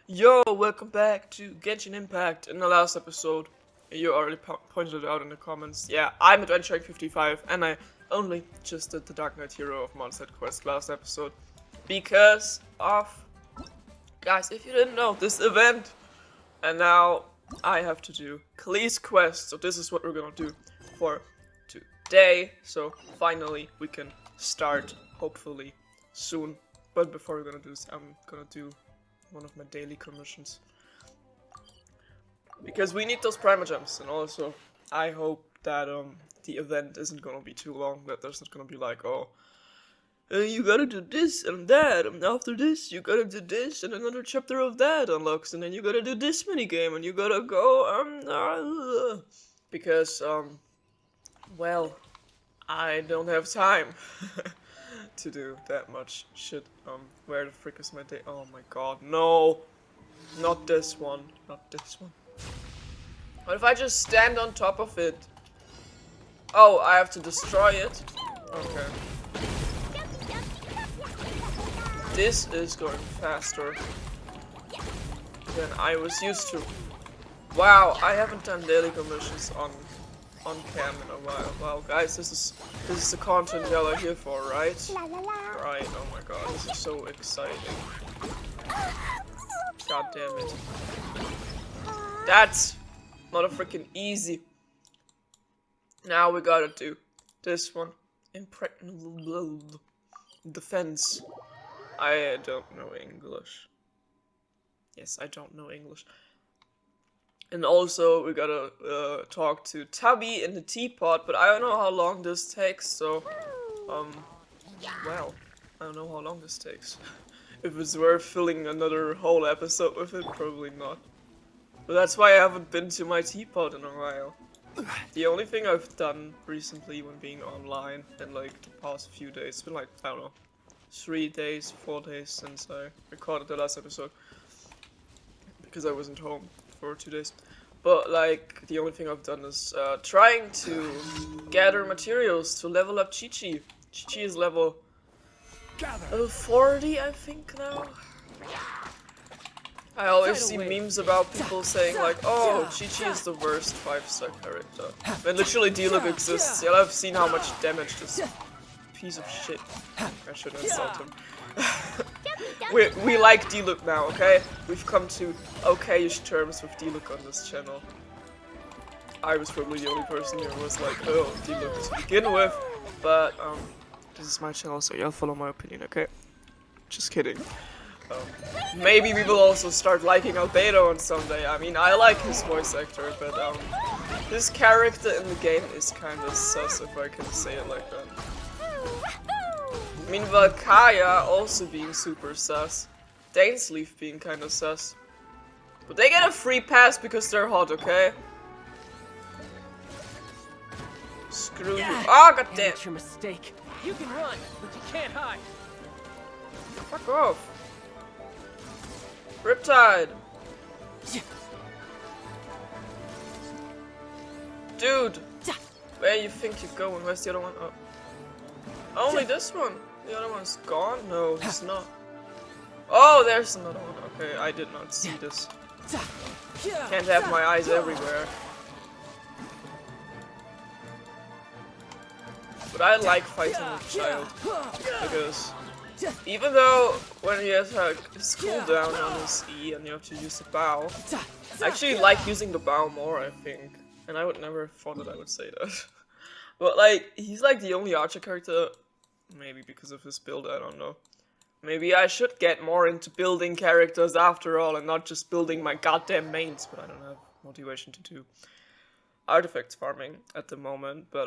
Yo, welcome back to Genshin Impact. In the last episode, you already pointed it out in the comments. Yeah, I'm Adventure 55, and I only just did the Dark Knight Hero of Monster Quest last episode because of, guys, if you didn't know, this event. And now I have to do Klee's quest, so this is what we're gonna do for today. So finally we can start, hopefully soon. But before we're gonna do this, I'm gonna do one of my daily commissions. Because we need those Prima Gems, and also I hope that the event isn't gonna be too long, that there's not gonna be like, oh, you gotta do this and that, and after this you gotta do this, and another chapter of that unlocks, and then you gotta do this minigame, and you gotta go, because, well, I don't have time to do that much shit. Where the frick is my day? Oh my god, no! Not this one, not this one. What if I just stand on top of it? Oh, I have to destroy it? Okay. This is going faster than I was used to. Wow, I haven't done daily commissions on cam in a while. Wow, guys, this is the content y'all are here for, right? Right, oh my god, this is so exciting. God damn it. That's not a freaking easy. Now we gotta do this one. Impregnable defense. I don't know English. Yes, I don't know English. And also, we gotta talk to Tubby in the teapot, but I don't know how long this takes, so, well, I don't know how long this takes. If it's worth filling another whole episode with it, probably not. But that's why I haven't been to my teapot in a while. The only thing I've done recently when being online in like the past few days, it's been like, I don't know, 3 days, 4 days since I recorded the last episode. Because I wasn't home for 2 days. But like, the only thing I've done is trying to gather materials to level up Chi-Chi. Chi-Chi is level 40, I think now. I always see memes about people saying like, oh, Chi-Chi is the worst 5-star character. When literally D-Look exists. Yeah, I've seen how much damage this piece of shit. I shouldn't insult him. we like D-Look now, okay? We've come to okay-ish terms with D-Look on this channel. I was probably the only person who was like, oh, D-Look to begin with. But, this is my channel, so y'all follow my opinion, okay? Just kidding. Maybe we will also start liking Albedo on someday. I mean, I like his voice actor, but, his character in the game is kinda sus, if I can say it like that. I mean, Valkaya also being super sus. Dainsleaf being kinda sus. But they get a free pass because they're hot, okay? Screw you. Ah, oh, goddamn. That's your mistake. You can run, but you can't hide. Fuck off. Riptide. Dude. Where you think you're going? Where's the other one? Oh. Only this one. The other one's gone? No, it's not. Oh, there's another one. Okay, I did not see this. Can't have my eyes everywhere. But I like fighting with Child. Because even though when he has his cooldown on his E and you have to use the bow, I actually like using the bow more, I think. And I would never have thought that I would say that. But like, he's like the only archer character. Maybe because of his build, I don't know. Maybe I should get more into building characters after all and not just building my goddamn mains, but I don't have motivation to do artifacts farming at the moment, but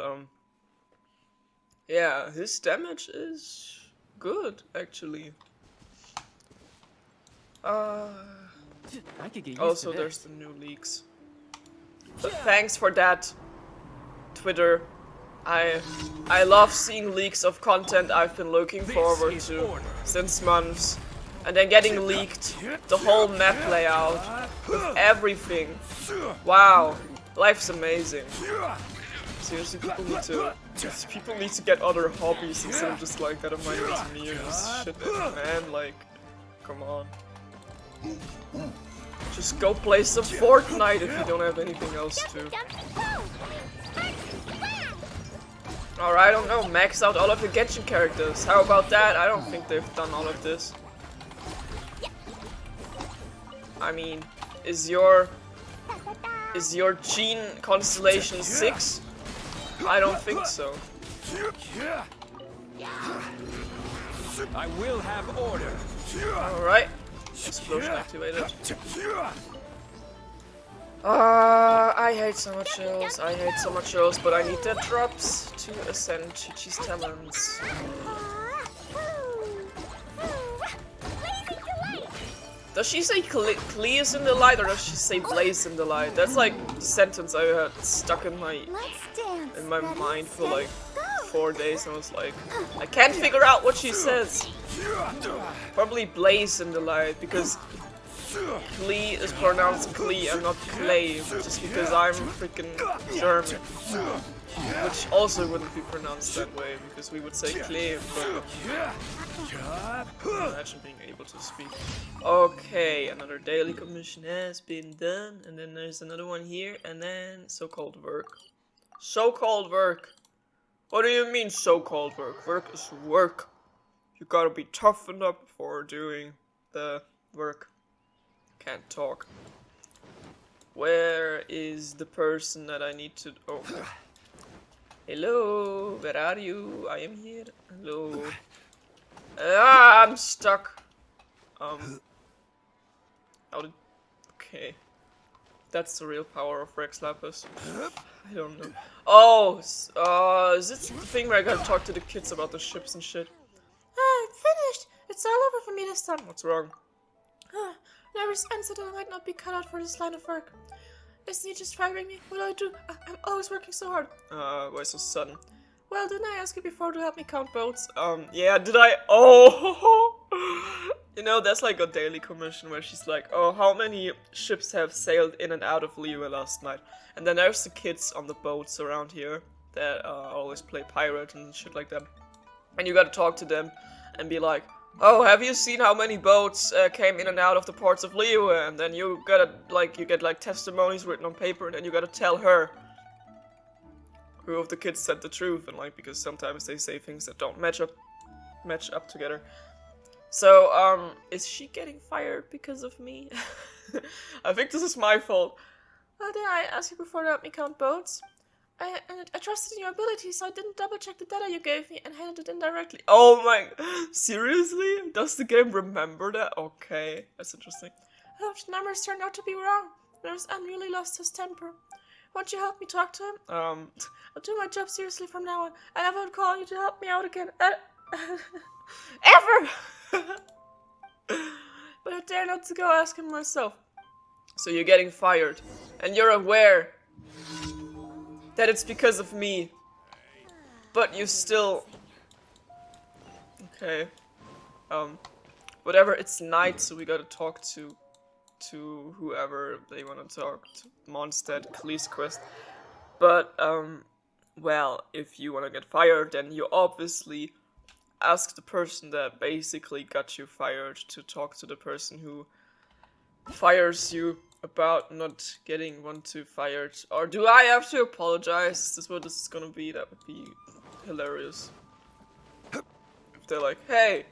yeah, his damage is good, actually. I could get used also, to there's the new leaks. But thanks for that, Twitter. I love seeing leaks of content I've been looking forward to since months. And then getting leaked the whole map layout with everything. Wow, life's amazing. Seriously, people need to get other hobbies instead of just like that of my me and just shit, man, like, come on. Just go play some Fortnite if you don't have anything else to. Or I don't know, max out all of the Genshin characters. How about that? I don't think they've done all of this. I mean, is your gene constellation 6? I don't think so. I will have order. Alright. Explosion activated. I hate so much shells. I hate so much shells, but I need their drops to ascend Chi-Chi's talents. Does she say Klee is in the light, or does she say Blaze in the light? That's like the sentence I had stuck in my mind for like 4 days, and I was like, I can't figure out what she says. Probably Blaze in the light, because Klee is pronounced Klee and not Clay, just because I'm freaking German. Which also wouldn't be pronounced that way, because we would say Clay, but imagine being able to speak. Okay, another daily commission has been done, and then there's another one here, and then so-called work. So-called work. What do you mean so-called work? Work is work. You gotta be toughened up before doing the work. Can't talk. Where is the person that I need to... Oh. Hello, where are you? I am here. Hello. Ah, I'm stuck. How did... Okay. That's the real power of Rex Lapis. I don't know. Oh, is it the thing where I gotta talk to the kids about the ships and shit? I'm finished. It's all over for me this time. What's wrong? Never answered that I might not be cut out for this line of work. Isn't he just firing me? What do I do? I'm always working so hard. Why so sudden? Well, didn't I ask you before to help me count boats? Yeah, did I? Oh! You know, that's like a daily commission where she's like, oh, how many ships have sailed in and out of Liyue last night? And then there's the kids on the boats around here that always play pirate and shit like that. And you gotta talk to them and be like, oh, have you seen how many boats came in and out of the ports of Liyue? And then you gotta, like, you get, like, testimonies written on paper, and then you gotta tell her who of the kids said the truth, and, like, because sometimes they say things that don't match up together. So, is she getting fired because of me? I think this is my fault. Well, did I ask you before to help me count boats? I trusted in your ability, so I didn't double check the data you gave me and handed it in directly. Oh my... Seriously? Does the game remember that? Okay, that's interesting. Those numbers turned out to be wrong. Nurse Anne really lost his temper. Won't you help me talk to him? I'll do my job seriously from now on, and I won't call you to help me out again. Ever! But I dare not to go ask him myself. So you're getting fired, and you're aware that it's because of me, but you still... Okay. Whatever, it's night, so we gotta talk to whoever they wanna talk to. Mondstadt, Klee's quest. But, well, if you wanna get fired, then you obviously ask the person that basically got you fired to talk to the person who fires you about not getting one to fired. Or do I have to apologize? Is this what this is gonna be? That would be hilarious. If they're like, hey,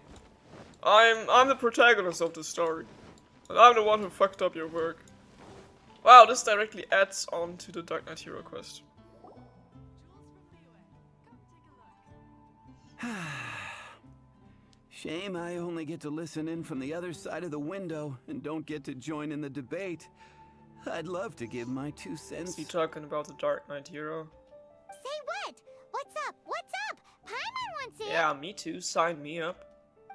I'm the protagonist of the story, and I'm the one who fucked up your work. Wow, this directly adds on to the Dark Knight Hero quest. Shame I only get to listen in from the other side of the window and don't get to join in the debate. I'd love to give my 2 cents. Is he talking about the Dark Knight Hero? Say what? What's up? What's up? Paimon wants it. Yeah, me too. Sign me up.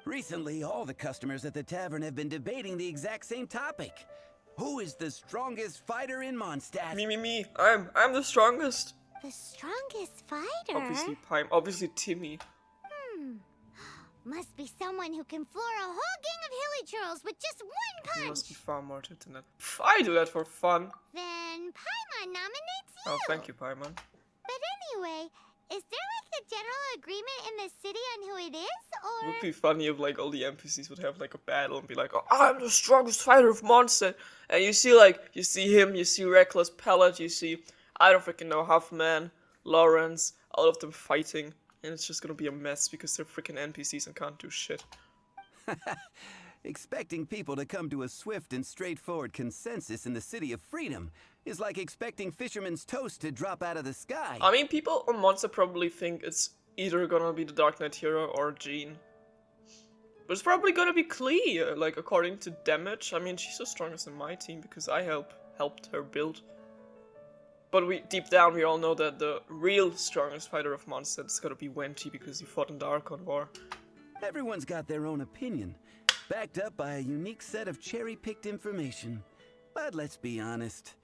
Recently, all the customers at the tavern have been debating the exact same topic. Who is the strongest fighter in Mondstadt? Me. I'm the strongest. The strongest fighter? Obviously Paim. Obviously Timmy. Must be someone who can floor a whole gang of hilly churls with just one punch. He must be far more to than that. I do that for fun. Then Paimon nominates you. Oh, thank you, Paimon. But anyway, is there like a general agreement in the city on who it is? It would be funny if like all the NPCs would have like a battle and be like, oh, I'm the strongest fighter of Mondstadt. And you see him, you see Reckless Pellet, you see, I don't freaking know, Huffman, Lawrence, all of them fighting. And it's just gonna be a mess because they're freaking NPCs and can't do shit. Expecting people to come to a swift and straightforward consensus in the City of Freedom is like expecting fisherman's toast to drop out of the sky. I mean, people on Mondstadt probably think it's either gonna be the Dark Knight hero or Jean. But it's probably gonna be Klee, like according to damage. I mean, she's the strongest in my team because I helped her build. But deep down we all know that the real strongest fighter of Mondstadt is gonna be Wenty because he fought in the Archon War. Everyone's got their own opinion, backed up by a unique set of cherry-picked information. But let's be honest,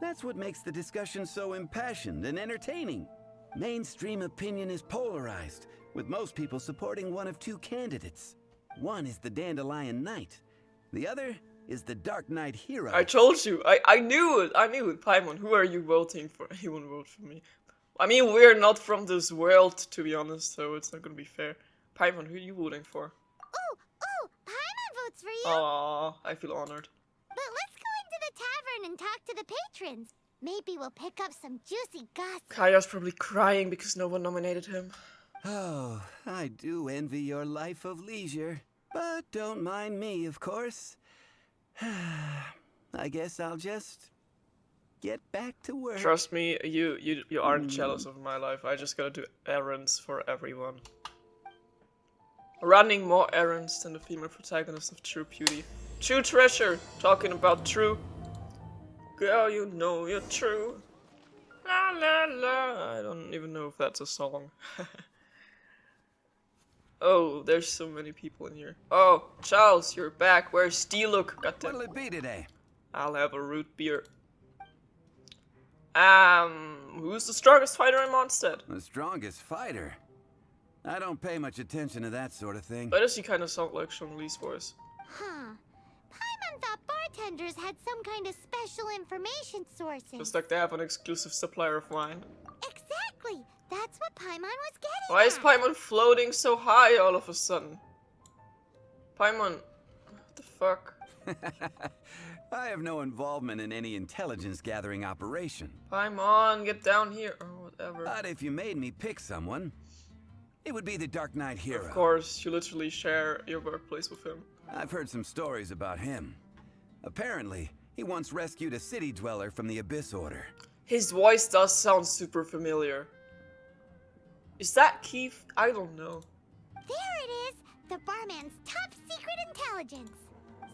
that's what makes the discussion so impassioned and entertaining. Mainstream opinion is polarized, with most people supporting one of two candidates. One is the Dandelion Knight, the other is the Dark Knight hero. I told you, I knew it, Paimon, who are you voting for? He won't vote for me. I mean, we're not from this world, to be honest, so it's not gonna be fair. Paimon, who are you voting for? Oh, Paimon votes for you. Aww, I feel honored. But let's go into the tavern and talk to the patrons. Maybe we'll pick up some juicy gossip. Kaya's probably crying because no one nominated him. Oh, I do envy your life of leisure. But don't mind me, of course. I guess I'll just get back to work. Trust me, you aren't jealous of my life. I just gotta do errands for everyone. Running more errands than the female protagonist of True Beauty. True Treasure, talking about true. Girl, you know you're true. La la la. I don't even know if that's a song. Oh, there's so many people in here. Oh, Charles, you're back. Where's Steeluk? What'll it be today? I'll have a root beer. Who's the strongest fighter in Mondstadt? The strongest fighter? I don't pay much attention to that sort of thing. Why does he kind of sound like Sean Lee's voice? Huh. Paimon thought bartenders had some kind of special information sources. Just like they have an exclusive supplier of wine. Exactly. That's what Paimon was getting Why is at. Paimon floating so high all of a sudden? Paimon, what the fuck? I have no involvement in any intelligence gathering operation. Paimon, get down here. Or whatever. But if you made me pick someone, it would be the Dark Knight hero. Of course, you literally share your workplace with him. I've heard some stories about him. Apparently, he once rescued a city dweller from the Abyss Order. His voice does sound super familiar. Is that Keith? I don't know. There it is. The barman's top secret intelligence.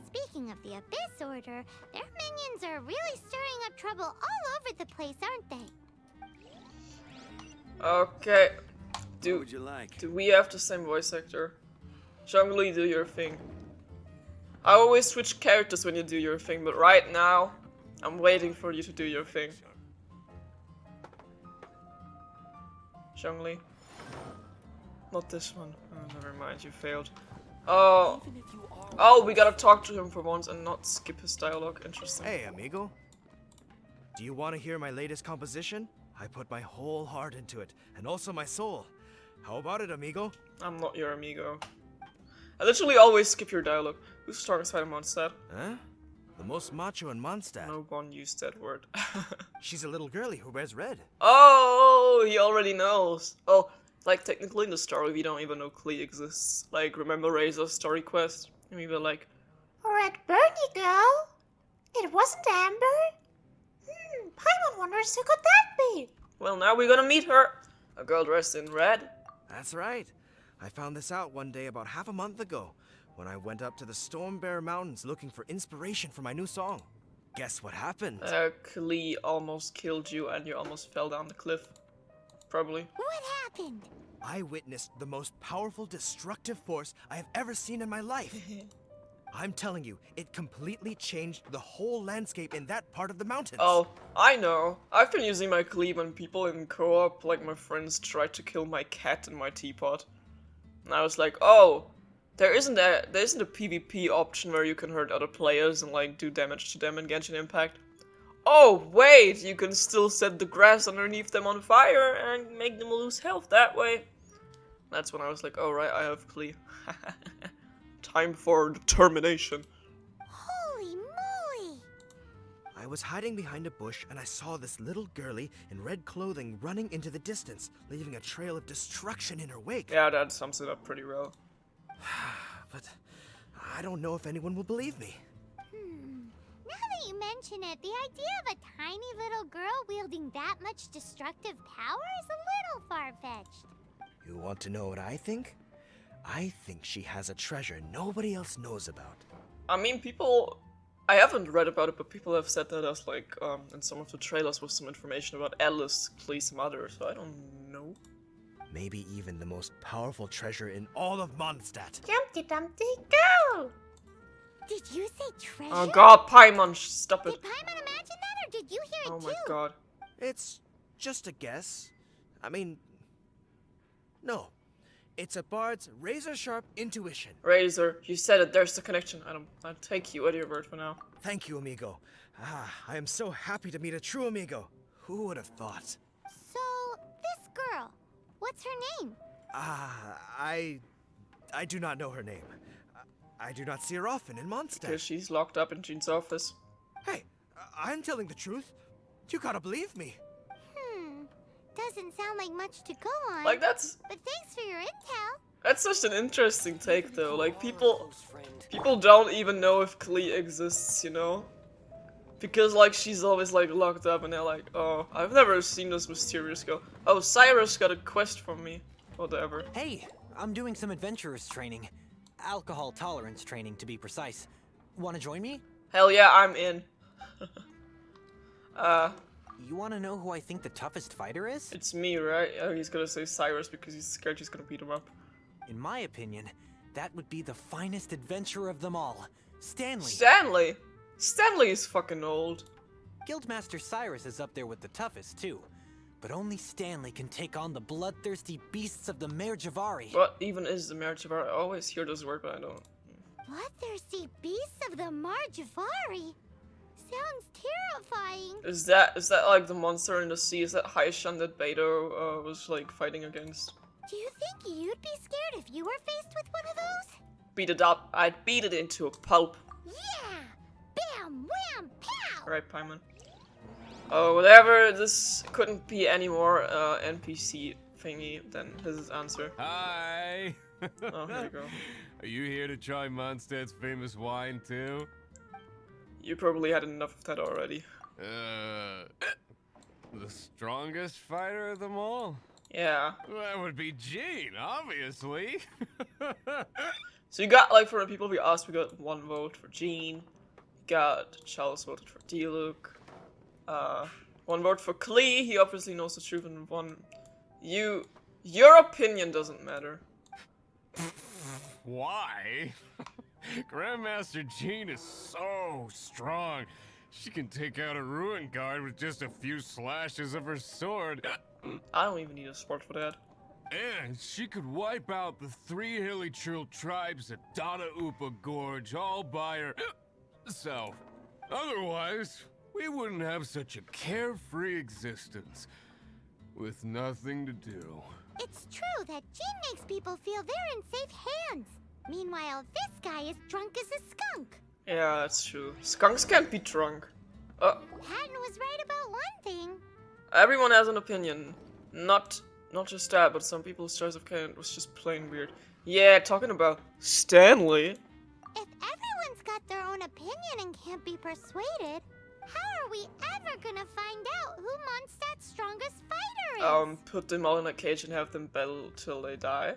Speaking of the Abyss Order, their minions are really stirring up trouble all over the place, aren't they? Okay. What would you like? Do we have the same voice actor? Zhongli, do your thing. I always switch characters when you do your thing, but right now, I'm waiting for you to do your thing. Zhongli. Not this one. Oh, never mind, you failed. Oh. Oh, we gotta talk to him for once and not skip his dialogue. Interesting. Hey, amigo. Do you want to hear my latest composition? I put my whole heart into it, and also my soul. How about it, amigo? I'm not your amigo. I literally always skip your dialogue. Who's the strongest fighter in Mondstadt? Huh? The most macho in Mondstadt. No one used that word. She's a little girlie who wears red. Oh, he already knows. Oh, like technically in the story we don't even know Klee exists. Like, remember Razor's story quest? And we were like, Red Bernie girl? It wasn't Amber? Paimon wonders who could that be? well, now we're gonna meet her. A girl dressed in red. That's right. I found this out one day about half a month ago, when I went up to the Storm Bear Mountains looking for inspiration for my new song. Guess what happened? Klee almost killed you and you almost fell down the cliff. Probably. What happened? I witnessed the most powerful destructive force I have ever seen in my life. I'm telling you, it completely changed the whole landscape in that part of the mountains. Oh, I know. I've been using my Klee when people in co-op, like my friends, tried to kill my cat in my teapot. And I was like, oh, there isn't a PvP option where you can hurt other players and like do damage to them in Genshin Impact. Oh, wait, you can still set the grass underneath them on fire and make them lose health that way. That's when I was like, oh right, I have Klee. Time for determination. Holy moly! I was hiding behind a bush and I saw this little girlie in red clothing running into the distance, leaving a trail of destruction in her wake. Yeah, that sums it up pretty well. But I don't know if anyone will believe me. Now that you mention it, the idea of a tiny little girl wielding that much destructive power is a little far-fetched. You want to know what I think? I think she has a treasure nobody else knows about. I mean, people... I haven't read about it, but people have said that as, like, in some of the trailers with some information about Alice, Klee's mother, so I don't know. Maybe even the most powerful treasure in all of Mondstadt. Dumpty Dumpty go! Did you say treasure? Oh god, Paimon, stop it. Did Paimon imagine that, or did you hear it Oh too? my god. It's just a guess. I mean, no. It's a bard's razor-sharp intuition. Razor, you said it, there's the connection. I'll take you at your word for now. Thank you, amigo. I am so happy to meet a true amigo. Who would have thought? So, this girl, what's her name? I do not know her name. I do not see her often in Mondstadt. Because she's locked up in Jean's office. Hey, I'm telling the truth. You gotta believe me. Doesn't sound like much to go on. Like, that's But thanks for your intel. such an interesting take, though. Like, people don't even know if Klee exists, you know? Because, like, she's always, like, locked up, and they're like, oh, I've never seen this mysterious girl. Oh, Cyrus got a quest from me. Whatever. Hey, I'm doing some adventurers training. Alcohol tolerance training, to be precise. Wanna join me? Hell yeah, I'm in. You wanna know who I think the toughest fighter is? It's me, right? Oh, he's gonna say Cyrus because he's scared she's gonna beat him up. In my opinion, that would be the finest adventurer of them all, Stanley. Stanley? Stanley is fucking old. Guildmaster Cyrus is up there with the toughest, too. But only Stanley can take on the bloodthirsty beasts of the Mare Javari. What even is the marriage of our... I always hear this word, but I don't... Bloodthirsty beasts of the Marjavari? Sounds terrifying. Is that like the monster in the sea? Is that Haishan that Beto was like fighting against? Do you think you'd be scared if you were faced with one of those? Beat it up. I'd beat it into a pulp. Yeah! Bam! Wham! Pow! Alright, Paimon. Oh, whatever. This couldn't be any more NPC thingy than his answer. Hi! Oh, here we go. Are you here to try Mondstadt's famous wine too? You probably had enough of that already. The strongest fighter of them all? Yeah. That would be Jean, obviously. So you got, like, for the people we asked, we got 1 vote for Jean. We got Charles voted for Diluc. 1 vote for Klee. He obviously knows the truth, and 1. Your opinion doesn't matter. Why? Grandmaster Jean is so strong. She can take out a ruin guard with just a few slashes of her sword. I don't even need a sword for that. And she could wipe out the 3 hilly Trill tribes at Dada Upa Gorge all by herself. Otherwise, we wouldn't have such a carefree existence with nothing to do. It's true that Jean makes people feel they're in safe hands. Meanwhile, this guy is drunk as a skunk. Yeah, that's true. Skunks can't be drunk. Patton was right about one thing. Everyone has an opinion. Not just that, but some people's choice of canon was just plain weird. Yeah, talking about Stanley. If everyone's got their own opinion and can't be persuaded, how are we ever gonna find out who Mondstadt's strongest fighter is? Put them all in a cage and have them battle till they die.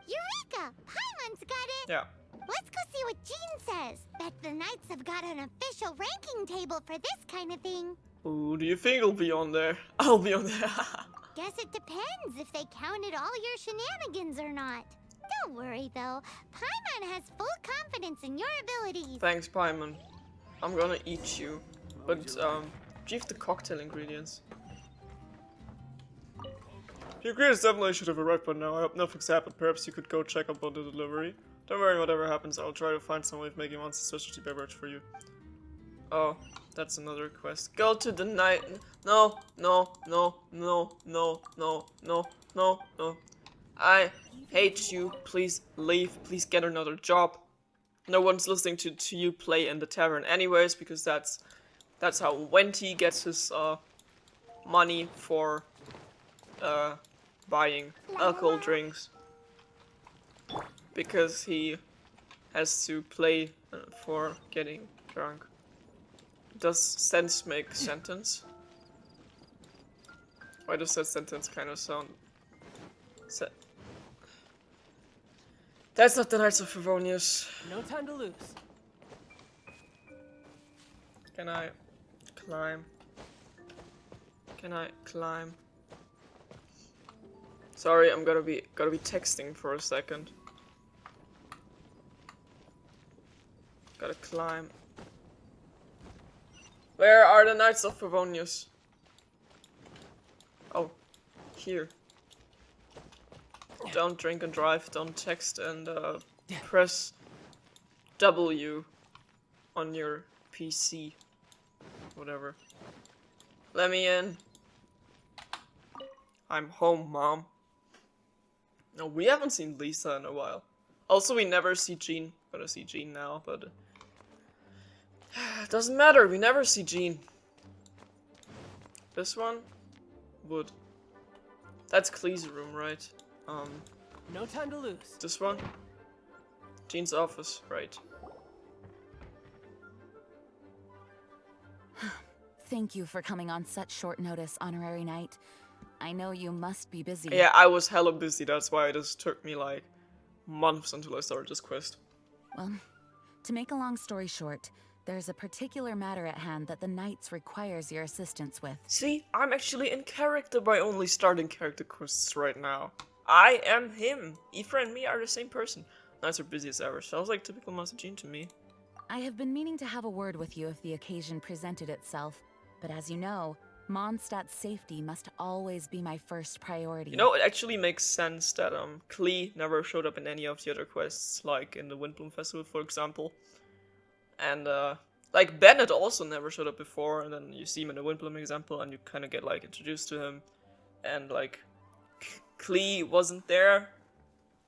Eureka! Paimon's got it! Yeah. Let's go see what Jean says. Bet the Knights have got an official ranking table for this kind of thing. Ooh, do you think I'll be on there? I'll be on there. Guess it depends if they counted all your shenanigans or not. Don't worry though, Paimon has full confidence in your abilities. Thanks, Paimon. I'm gonna eat you. But, give the cocktail ingredients. The ingredients definitely should have arrived by now. I hope nothing's happened. Perhaps you could go check up on the delivery. Don't worry, whatever happens, I'll try to find some way of making Monster specialty beverage for you. Oh, that's another request. Go to the night. No. I hate you. Please leave. Please get another job. No one's listening to you play in the tavern anyways, because that's how Wenty gets his money for buying alcohol drinks. Because he has to play for getting drunk. Does sense make sentence? Why does that sentence kind of sound... That's not the Knights of Favonius. No time to lose. Can I climb? Can I climb? Sorry, I'm gotta be texting for a second. Gotta climb. Where are the Knights of Favonius? Oh, here. Don't drink and drive, don't text and press W on your PC. Whatever. Let me in. I'm home, Mom. No, we haven't seen Lisa in a while. Also, we never see Jean. Gonna see Jean now, but it doesn't matter, we never see Jean. This one? Wood. That's Clee's room, right? No time to lose. This one? Jean's office, right. Thank you for coming on such short notice, Honorary Knight. I know you must be busy. Yeah, I was hella busy, that's why it just took me like months until I started this quest. Well, to make a long story short, there's a particular matter at hand that the Knights requires your assistance with. See, I'm actually in character by only starting character quests right now. I am him. Aoife and me are the same person. Knights are busy as ever. Sounds like typical Master Jean to me. I have been meaning to have a word with you if the occasion presented itself, but as you know, Mondstadt's safety must always be my first priority. You know, it actually makes sense that Clee never showed up in any of the other quests, like in the Windbloom Festival, for example. And like Bennett also never showed up before, and then you see him in the Windbloom example, and you kind of get like introduced to him. And like Clee wasn't there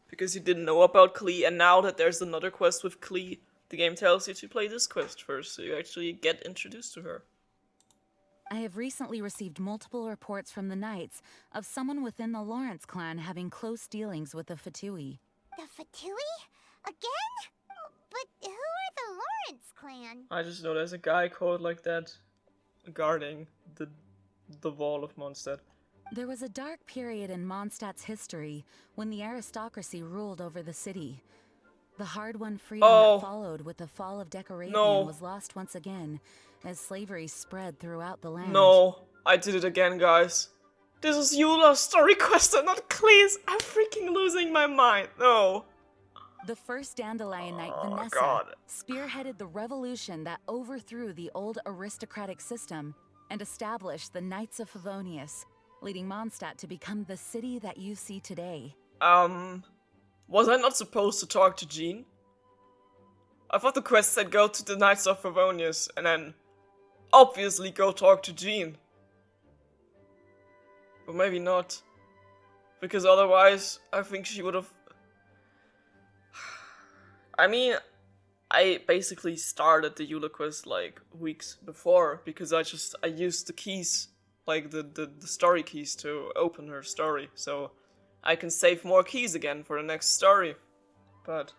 because you didn't know about Clee, and now that there's another quest with Clee, the game tells you to play this quest first, so you actually get introduced to her. I have recently received multiple reports from the Knights of someone within the Lawrence clan having close dealings with the Fatui. The Fatui? Again? But who are the Lawrence clan? I just know there's a guy called like that guarding the wall of Mondstadt. There was a dark period in Mondstadt's history when the aristocracy ruled over the city. The hard-won freedom that followed with the fall of Decoravian was lost once again, as slavery spread throughout the land. No, I did it again, guys. This is Eula's story quest and not Clee's. I'm freaking losing my mind. No. The first Dandelion Knight, Vanessa, spearheaded the revolution that overthrew the old aristocratic system and established the Knights of Favonius, leading Mondstadt to become the city that you see today. Was I not supposed to talk to Jean? I thought the quest said go to the Knights of Favonius and then obviously go talk to Jean. But maybe not. Because otherwise, I think she would have... I mean, I basically started the Eula quest like weeks before because I used the keys, like the story keys to open her story. So I can save more keys again for the next story. But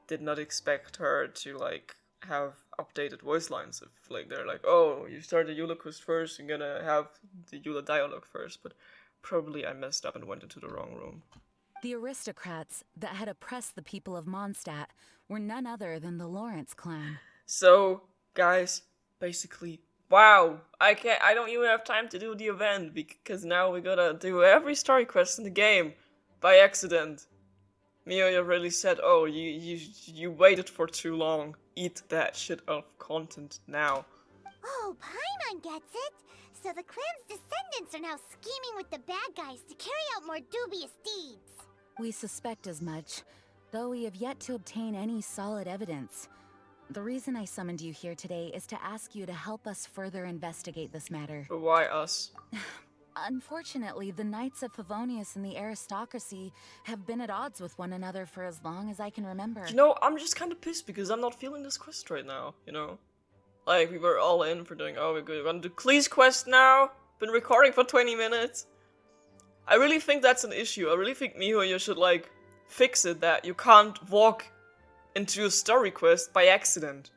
did not expect her to like have updated voice lines. If like they're like, oh, you start the Eula quest first, you're gonna have the Eula dialogue first. But probably I messed up and went into the wrong room. The aristocrats that had oppressed the people of Mondstadt were none other than the Lawrence clan. So, guys, basically, wow, I don't even have time to do the event because now we gotta do every story quest in the game by accident. miHoYo really said, oh, you waited for too long. Eat that shit of content now. Oh, Paimon gets it. So the clan's descendants are now scheming with the bad guys to carry out more dubious deeds. We suspect as much, though we have yet to obtain any solid evidence. The reason I summoned you here today is to ask you to help us further investigate this matter. But why us? Unfortunately, the Knights of Favonius and the aristocracy have been at odds with one another for as long as I can remember. You know, I'm just kind of pissed because I'm not feeling this quest right now, you know? Like, we were all in for doing, oh, we're gonna do Klee's quest now. Been recording for 20 minutes. I really think that's an issue. I really think miHoYo should, like, fix it that you can't walk into a story quest by accident.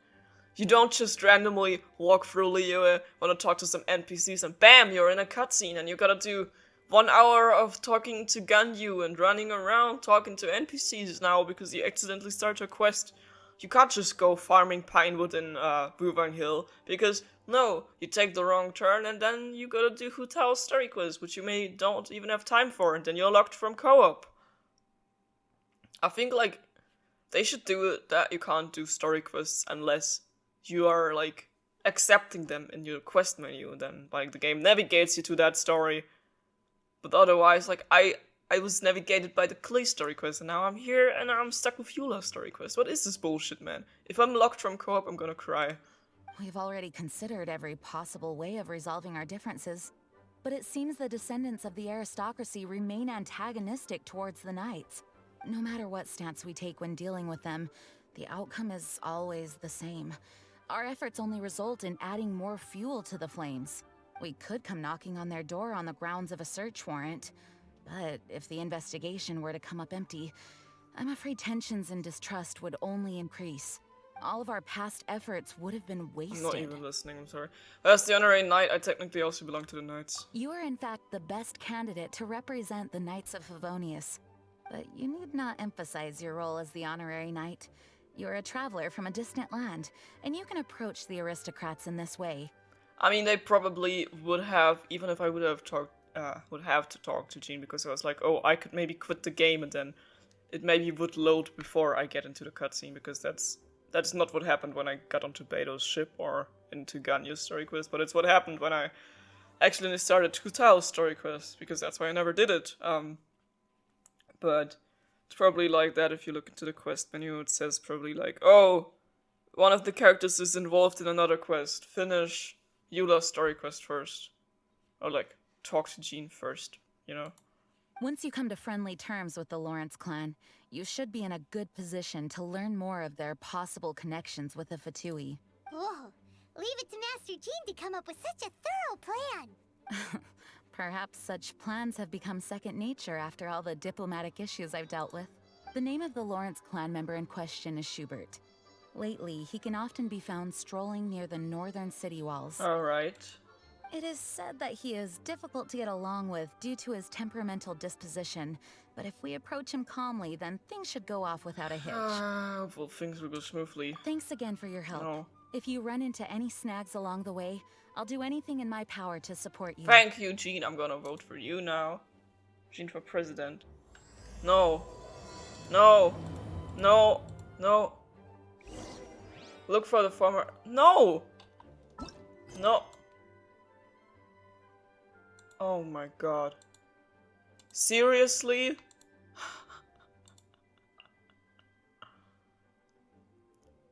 You don't just randomly walk through Liyue, wanna talk to some NPCs, and BAM! You're in a cutscene, and you gotta do 1 hour of talking to Ganyu and running around talking to NPCs now because you accidentally start a quest. You can't just go farming Pinewood in Buvang Hill, because no, you take the wrong turn and then you gotta do Hu Tao's story quest, which you don't even have time for, and then you're locked from co-op. I think, like, they should do it that you can't do story quests unless you are, like, accepting them in your quest menu, and then, like, the game navigates you to that story. But otherwise, like, I was navigated by the Klee story quest, and now I'm here, and I'm stuck with Eula's story quest. What is this bullshit, man? If I'm locked from co-op, I'm gonna cry. We've already considered every possible way of resolving our differences, but it seems the descendants of the aristocracy remain antagonistic towards the Knights. No matter what stance we take when dealing with them, the outcome is always the same. Our efforts only result in adding more fuel to the flames. We could come knocking on their door on the grounds of a search warrant, but if the investigation were to come up empty, I'm afraid tensions and distrust would only increase. All of our past efforts would have been wasted. I'm not even listening, I'm sorry. As the honorary knight, I technically also belong to the Knights. You are in fact the best candidate to represent the Knights of Favonius. But you need not emphasize your role as the honorary knight. You're a traveler from a distant land, and you can approach the aristocrats in this way. I mean, they probably would have, even if I would have to talk to Jean, because I was like, oh, I could maybe quit the game, and then it maybe would load before I get into the cutscene, because that's not what happened when I got onto Beto's ship or into Ganyu's story quest, but it's what happened when I actually started Hu Tao's story quest, because that's why I never did it. But it's probably like that if you look into the quest menu, it says probably like, oh, one of the characters is involved in another quest, finish Eula's story quest first. Or like, talk to Jean first, you know? Once you come to friendly terms with the Lawrence clan, you should be in a good position to learn more of their possible connections with the Fatui. Whoa, leave it to Master Jean to come up with such a thorough plan. Perhaps such plans have become second nature after all the diplomatic issues I've dealt with. The name of the Lawrence clan member in question is Schubert. Lately, he can often be found strolling near the northern city walls. Alright. It is said that he is difficult to get along with due to his temperamental disposition, but if we approach him calmly, then things should go off without a hitch. Well, things will go smoothly. Thanks again for your help. No. If you run into any snags along the way, I'll do anything in my power to support you. Thank you, Jean. I'm gonna vote for you now. Jean for president. No. No. No. No. Look for the former. No! No. Oh my god. Seriously?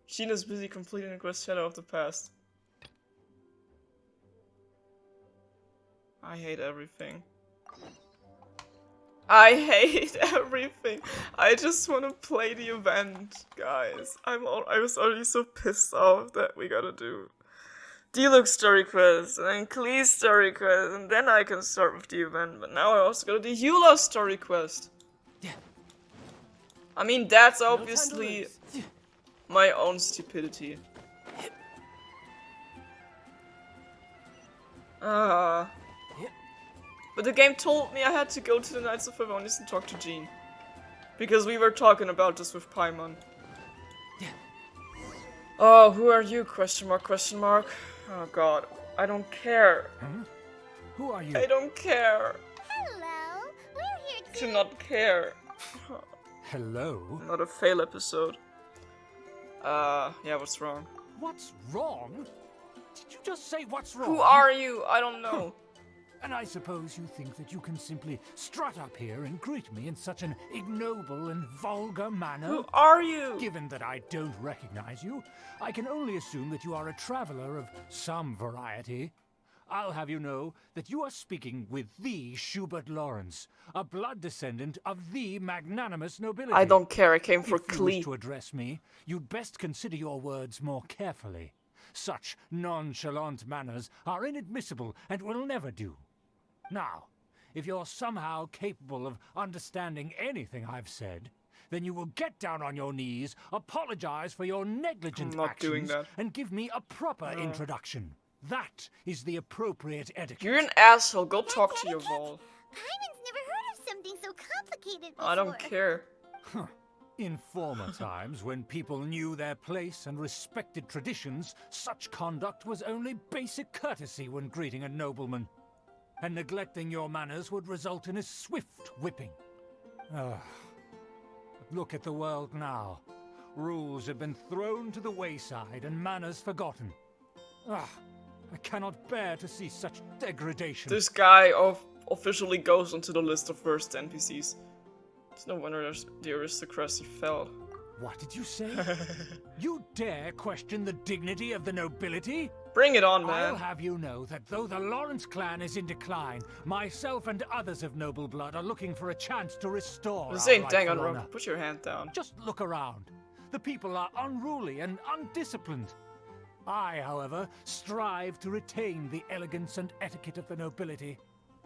Jean is busy completing the quest Shadow of the Past. I hate everything. I hate everything. I just want to play the event, guys. I was already so pissed off that we gotta do Deluxe story quest and then Klee's story quest, and then I can start with the event. But now I also gotta do Eula's story quest. I mean, that's obviously my own stupidity. But the game told me I had to go to the Knights of Favonius and talk to Jean. Because we were talking about this with Paimon. Oh, who are you? Question mark, question mark. Oh god, I don't care. Huh? Who are you? I don't care. Hello, we're here To not care. Hello? Not a fail episode. Yeah, what's wrong? What's wrong? Did you just say what's wrong? Who are you? I don't know. And I suppose you think that you can simply strut up here and greet me in such an ignoble and vulgar manner? Who are you? Given that I don't recognize you, I can only assume that you are a traveler of some variety. I'll have you know that you are speaking with the Schubert Lawrence, a blood descendant of the magnanimous nobility. I don't care, I came for If you wish Klee. to address me, you'd best consider your words more carefully. Such nonchalant manners are inadmissible and will never do. Now, if you're somehow capable of understanding anything I've said, then you will get down on your knees, apologize for your negligent I'm not doing actions, that. and give me a proper introduction. That is the appropriate etiquette. You're an asshole, go talk to your etiquette? Vol. Paimon's never heard of something so complicated before. I don't care. In former times, when people knew their place and respected traditions, such conduct was only basic courtesy when greeting a nobleman. And neglecting your manners would result in a swift whipping. But look at the world now. Rules have been thrown to the wayside and manners forgotten. I cannot bear to see such degradation. This guy officially goes onto the list of worst NPCs. It's no wonder the aristocracy fell. What did you say? You dare question the dignity of the nobility? Bring it on, I'll man. have you know that though the Lawrence clan is in decline, myself and others of noble blood are looking for a chance to restore This our ain't rightful Danganronpa. honor. Put your hand down. Just look around. The people are unruly and undisciplined. I, however, strive to retain the elegance and etiquette of the nobility.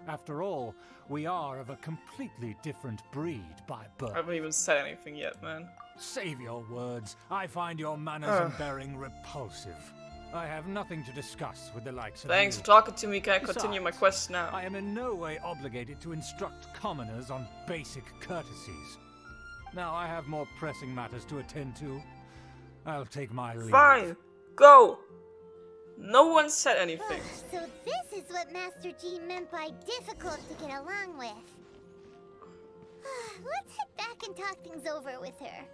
After all, we are of a completely different breed by birth. I haven't even said anything yet, man. Save your words. I find your manners and bearing repulsive. I have nothing to discuss with the likes of Thanks you. for talking to me. Can I continue my Besides, quest now? I am in no way obligated to instruct commoners on basic courtesies. Now I have more pressing matters to attend to. I'll take my leave. Fine. Go. No one said anything. So this is what Master G meant by difficult to get along with. Let's head back and talk things over with her.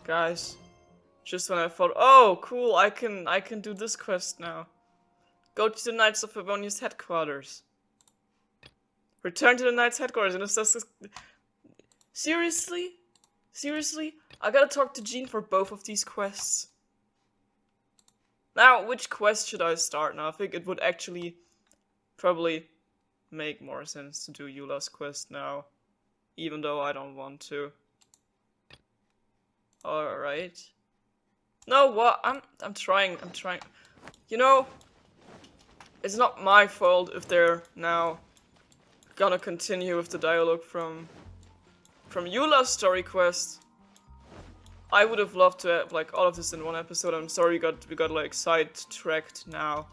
Guys, just when I thought, oh, cool, I can do this quest now. Go to the Knights of Favonius headquarters. Return to the Knights headquarters and assess this. Seriously? Seriously? I gotta talk to Jean for both of these quests. Now, which quest should I start now? I think it would actually probably make more sense to do Eula's quest now. Even though I don't want to. Alright. No, what? I'm trying. You know, it's not my fault if they're now gonna continue with the dialogue from Eula's story quest. I would have loved to have like all of this in one episode. I'm sorry we got like sidetracked now.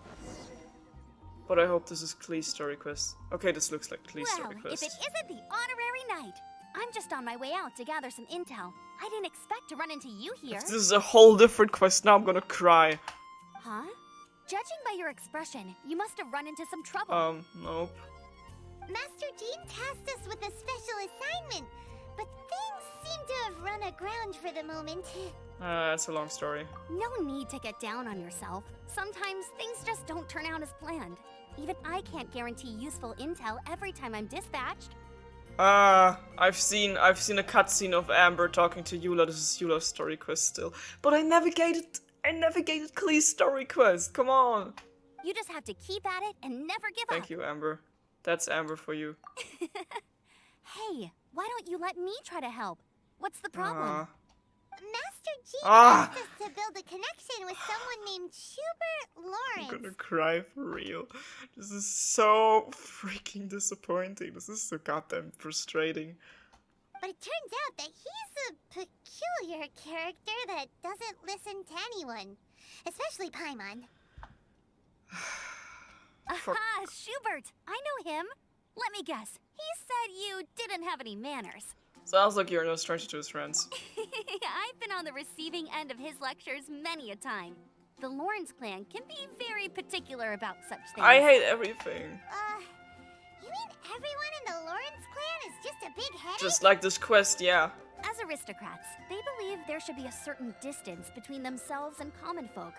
But I hope this is Klee's story quest. Okay, this looks like Klee's story Well, quest. if it isn't the honorary knight. I'm just on my way out to gather some intel. I didn't expect to run into you here. If this is a whole different quest, now I'm gonna cry. Huh? Judging by your expression, you must have run into some trouble. Nope. Master Jean tasked us with a special assignment, but things seem to have run aground for the moment. That's a long story. No need to get down on yourself. Sometimes things just don't turn out as planned. Even I can't guarantee useful intel every time I'm dispatched. I've seen a cutscene of Amber talking to Eula. This is Eula's story quest still. But I navigated Klee's story quest. Come on. You just have to keep at it and never give up. Thank you, Amber. That's Amber for you. Hey, why don't you let me try to help? What's the problem? Master Jean asked us to build a connection with someone named Schubert I'm Lawrence. gonna cry for real. This is so freaking disappointing. This is so goddamn frustrating. But it turns out that he's a peculiar character that doesn't listen to anyone, especially Paimon. Aha, Schubert! I know him. Let me guess. He said you didn't have any manners. Sounds like you're no stranger to his friends. I've been on the receiving end of his lectures many a time. The Lawrence clan can be very particular about such things. I hate everything. You mean everyone in the Lawrence clan is just a big headache? Just like this quest, yeah. As aristocrats, they believe there should be a certain distance between themselves and common folk.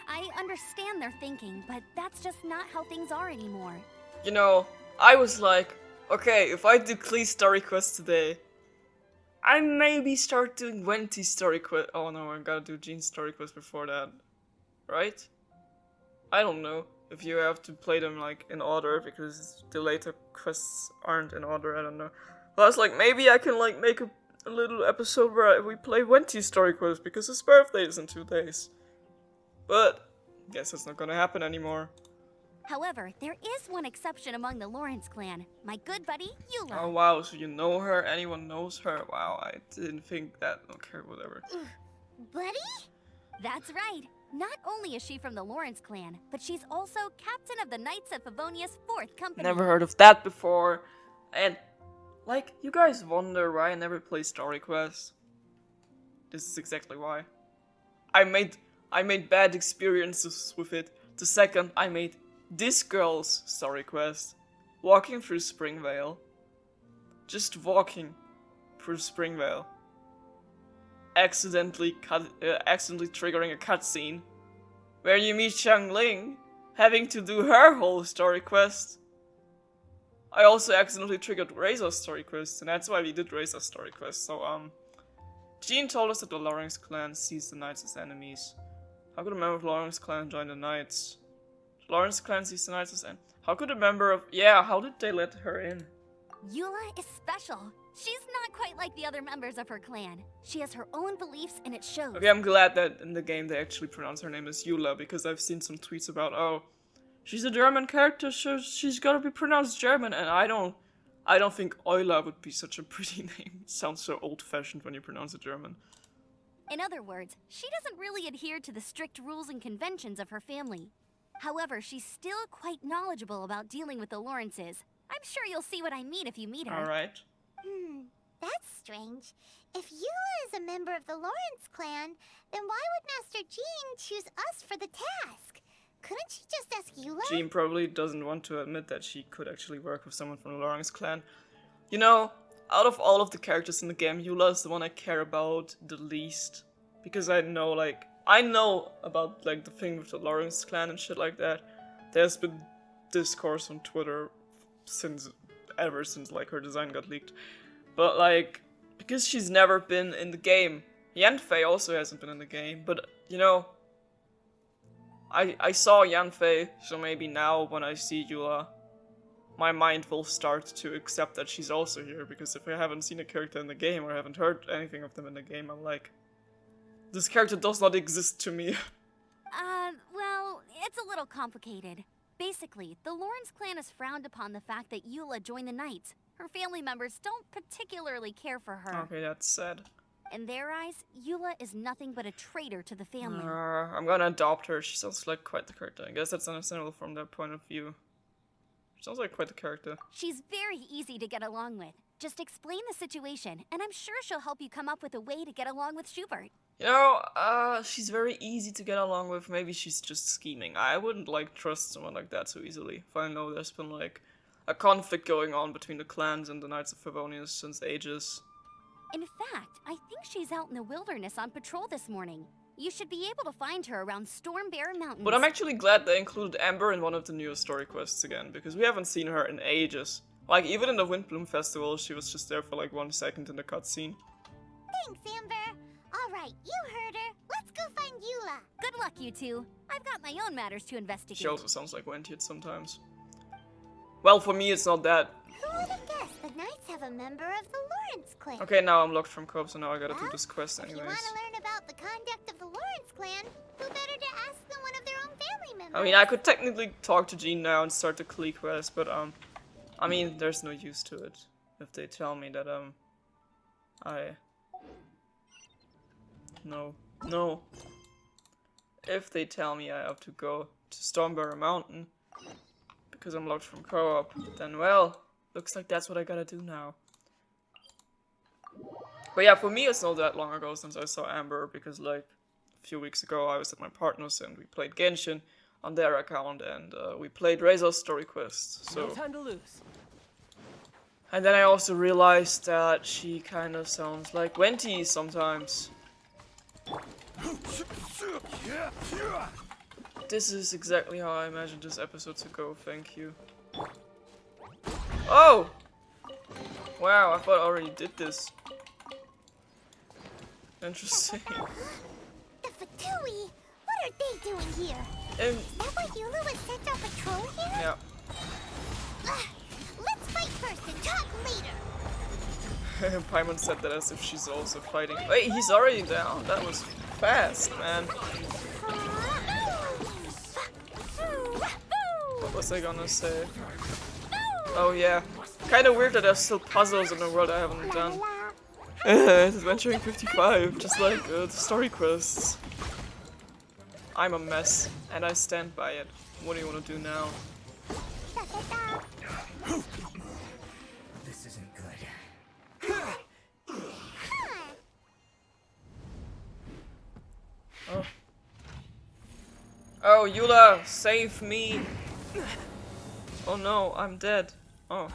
I understand their thinking, but that's just not how things are anymore. You know, I was like, okay, if I do Klee's story quest today, I maybe start doing Wendy's story quest. Oh no, I gotta do Jean's story quest before that. Right? I don't know. if you have to play them like in order, because the later quests aren't in order, I don't know. But I was like, maybe I can like make a little episode where we play Wenty's story quest, because his birthday is in 2 days. But, guess it's not gonna happen anymore. However, there is one exception among the Lawrence clan. My good buddy, Eula. Oh wow, so you know her? Anyone knows her? Wow, I didn't think that. Okay, whatever. Buddy? That's right. Not only is she from the Lawrence clan, but she's also captain of the Knights of Favonia's 4th company. Never heard of that before. And, like, you guys wonder why I never play story quests? This is exactly why. I made bad experiences with it. The second I made this girl's story quest, walking through Springvale. Just walking through Springvale. Accidentally triggering a cutscene where you meet Xiangling, having to do her whole story quest. I also accidentally triggered Razor's story quest, and that's why we did Razor's story quest. So, Jean told us that the Lawrence clan sees the Knights as enemies. How could a member of the Lawrence clan join the Knights? The Lawrence clan sees the Knights as enemies. How could a member of... Yeah, how did they let her in? Eula is special. She's not quite like the other members of her clan. She has her own beliefs and it shows. Okay, I'm glad that in the game they actually pronounce her name as Eula, because I've seen some tweets about, oh, she's a German character, so she's gotta be pronounced German, and I don't think Eula would be such a pretty name. It sounds so old-fashioned when you pronounce it German. In other words, she doesn't really adhere to the strict rules and conventions of her family. However, she's still quite knowledgeable about dealing with the Lawrences. I'm sure you'll see what I mean if you meet her. Alright. That's strange. If Eula is a member of the Lawrence clan, then why would Master Jean choose us for the task? Couldn't she just ask Eula? Jean probably doesn't want to admit that she could actually work with someone from the Lawrence clan. You know, out of all of the characters in the game, Eula is the one I care about the least. Because I know about, like, the thing with the Lawrence clan and shit like that. There's been discourse on Twitter ever since, like, her design got leaked. But, like, because she's never been in the game. Yanfei also hasn't been in the game, but, you know, I saw Yanfei, so maybe now when I see Eula, my mind will start to accept that she's also here, because if I haven't seen a character in the game or haven't heard anything of them in the game, I'm like, this character does not exist to me. Well, it's a little complicated. Basically, the Lawrence clan has frowned upon the fact that Eula joined the Knights. Her family members don't particularly care for her. Okay, that's sad. In their eyes, Eula is nothing but a traitor to the family. I'm gonna adopt her. She sounds like quite the character. I guess that's understandable from their point of view. She sounds like quite the character. She's very easy to get along with. Just explain the situation, and I'm sure she'll help you come up with a way to get along with Schubert. You know, she's very easy to get along with. Maybe she's just scheming. I wouldn't, like, trust someone like that so easily. If I know there's been, like, a conflict going on between the clans and the Knights of Favonius since ages. In fact, I think she's out in the wilderness on patrol this morning. You should be able to find her around Stormbear Mountains. But I'm actually glad they included Amber in one of the newest story quests again, because we haven't seen her in ages. Like, even in the Windbloom Festival, she was just there for like 1 second in the cutscene. Thanks, Amber. Alright, you heard her. Let's go find Eula. Good luck, you two. I've got my own matters to investigate. She also sounds like Wenty sometimes. Well, for me, it's not that. Who would have guessed the Knights have a member of the Lawrence clan? Okay, now I'm locked from co-op, so now I gotta do this quest anyways. If you want to learn about the conduct of the Lawrence clan, who better to ask than one of their own family members? I mean, I could technically talk to Jean now and start the Klee quest, but I mean, there's no use to it if they tell me that No. If they tell me I have to go to Stormbear Mountain because I'm locked from co-op, then well, looks like that's what I gotta do now. But yeah, for me it's not that long ago since I saw Amber, because like a few weeks ago I was at my partner's and we played Genshin on their account, and we played Razor's story quest. So. No time to lose. And then I also realized that she kind of sounds like Wenty sometimes. This is exactly how I imagined this episode to go, thank you. Oh! Wow, I thought I already did this. Interesting. The Fatui! What are they doing here? And Is that why Eula was sent off patrol here? Yeah. Let's fight first and talk later. Paimon said that as if she's also fighting. Wait, he's already down. That was fast, man. What was I gonna say? Oh yeah. Kinda weird that there's still puzzles in the world I haven't done. Adventuring 55, just like the story quests. I'm a mess, and I stand by it. What do you want to do now? This isn't good. Oh. Oh, Eula, save me! Oh no, I'm dead. Oh.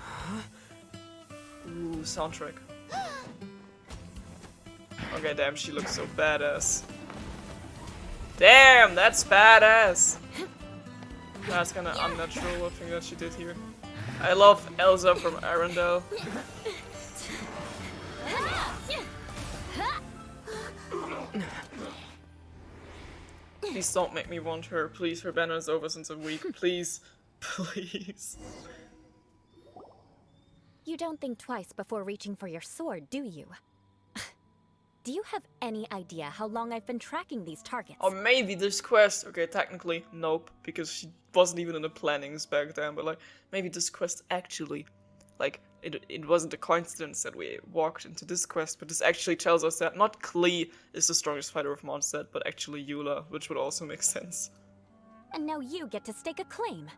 Ooh, soundtrack. Okay, damn, she looks so badass. Damn, that's badass! That's kinda unnatural, I think that she did here. I love Elsa from Arendelle. Please don't make me want her. Please, her banner is over since a week. Please. Please. You don't think twice before reaching for your sword, do you? Do you have any idea how long I've been tracking these targets? Or maybe this quest, okay, technically, nope, because she wasn't even in the plannings back then, but like, maybe this quest actually, like, it wasn't a coincidence that we walked into this quest, but this actually tells us that not Klee is the strongest fighter of Mondstadt, but actually Eula, which would also make sense. And now you get to stake a claim.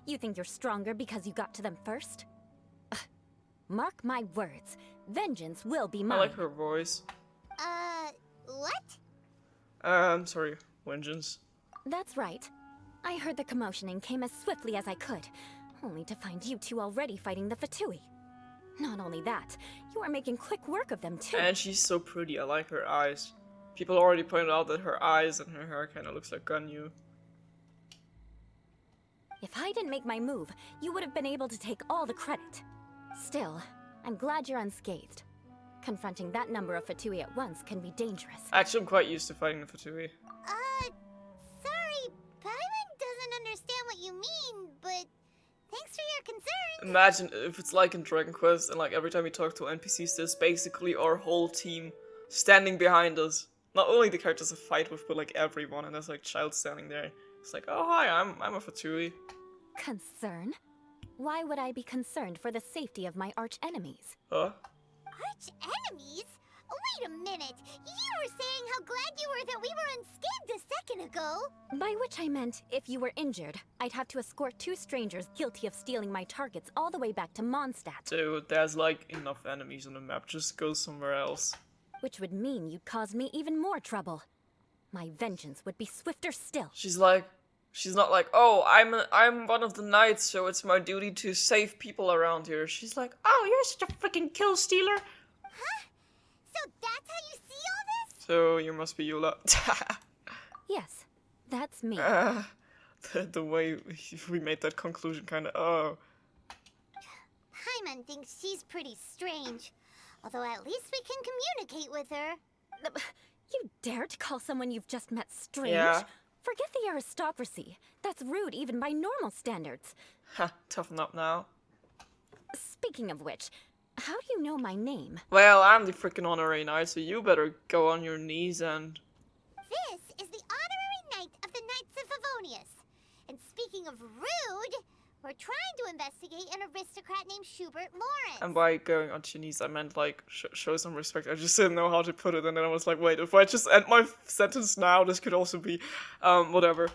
You think you're stronger because you got to them first? Mark my words, vengeance will be mine. I like her voice. What? I'm sorry, vengeance. That's right. I heard the commotion and came as swiftly as I could, only to find you two already fighting the Fatui. Not only that, you are making quick work of them too. And she's so pretty, I like her eyes. People already pointed out that her eyes and her hair kinda looks like Ganyu. If I didn't make my move, you would have been able to take all the credit. Still, I'm glad you're unscathed. Confronting that number of Fatui at once can be dangerous. Actually, I'm quite used to fighting the Fatui. Sorry, Paimon doesn't understand what you mean, but thanks for your concern. Imagine if it's like in Dragon Quest and like every time we talk to NPCs, there's basically our whole team standing behind us. Not only the characters I fight with, but like everyone, and there's like Child standing there. It's like, oh hi, I'm a Fatui. Concern? Why would I be concerned for the safety of my arch enemies? Huh? Arch enemies? Wait a minute. You were saying how glad you were that we were unscathed a second ago. By which I meant, if you were injured, I'd have to escort two strangers guilty of stealing my targets all the way back to Mondstadt. Dude, there's like enough enemies on the map. Just go somewhere else. Which would mean you'd cause me even more trouble. My vengeance would be swifter still. She's not like, oh, I'm one of the knights, so it's my duty to save people around here. She's like, oh, you're such a freaking kill stealer. Huh? So that's how you see all this? So you must be Eula. Yes, that's me. The way we made that conclusion kind of, oh. Paimon thinks she's pretty strange. Although at least we can communicate with her. You dare to call someone you've just met strange? Yeah. Forget the aristocracy. That's rude even by normal standards. Ha, toughen up now. Speaking of which, how do you know my name? Well, I'm the freaking honorary knight, so you better go on your knees and... This is the honorary knight of the Knights of Favonius. And speaking of rude, we're trying to investigate an aristocrat named Schubert Lawrence. And by going on your knees, I meant, like, show some respect. I just didn't know how to put it, and then I was like, wait, if I just end my sentence now, this could also be, whatever.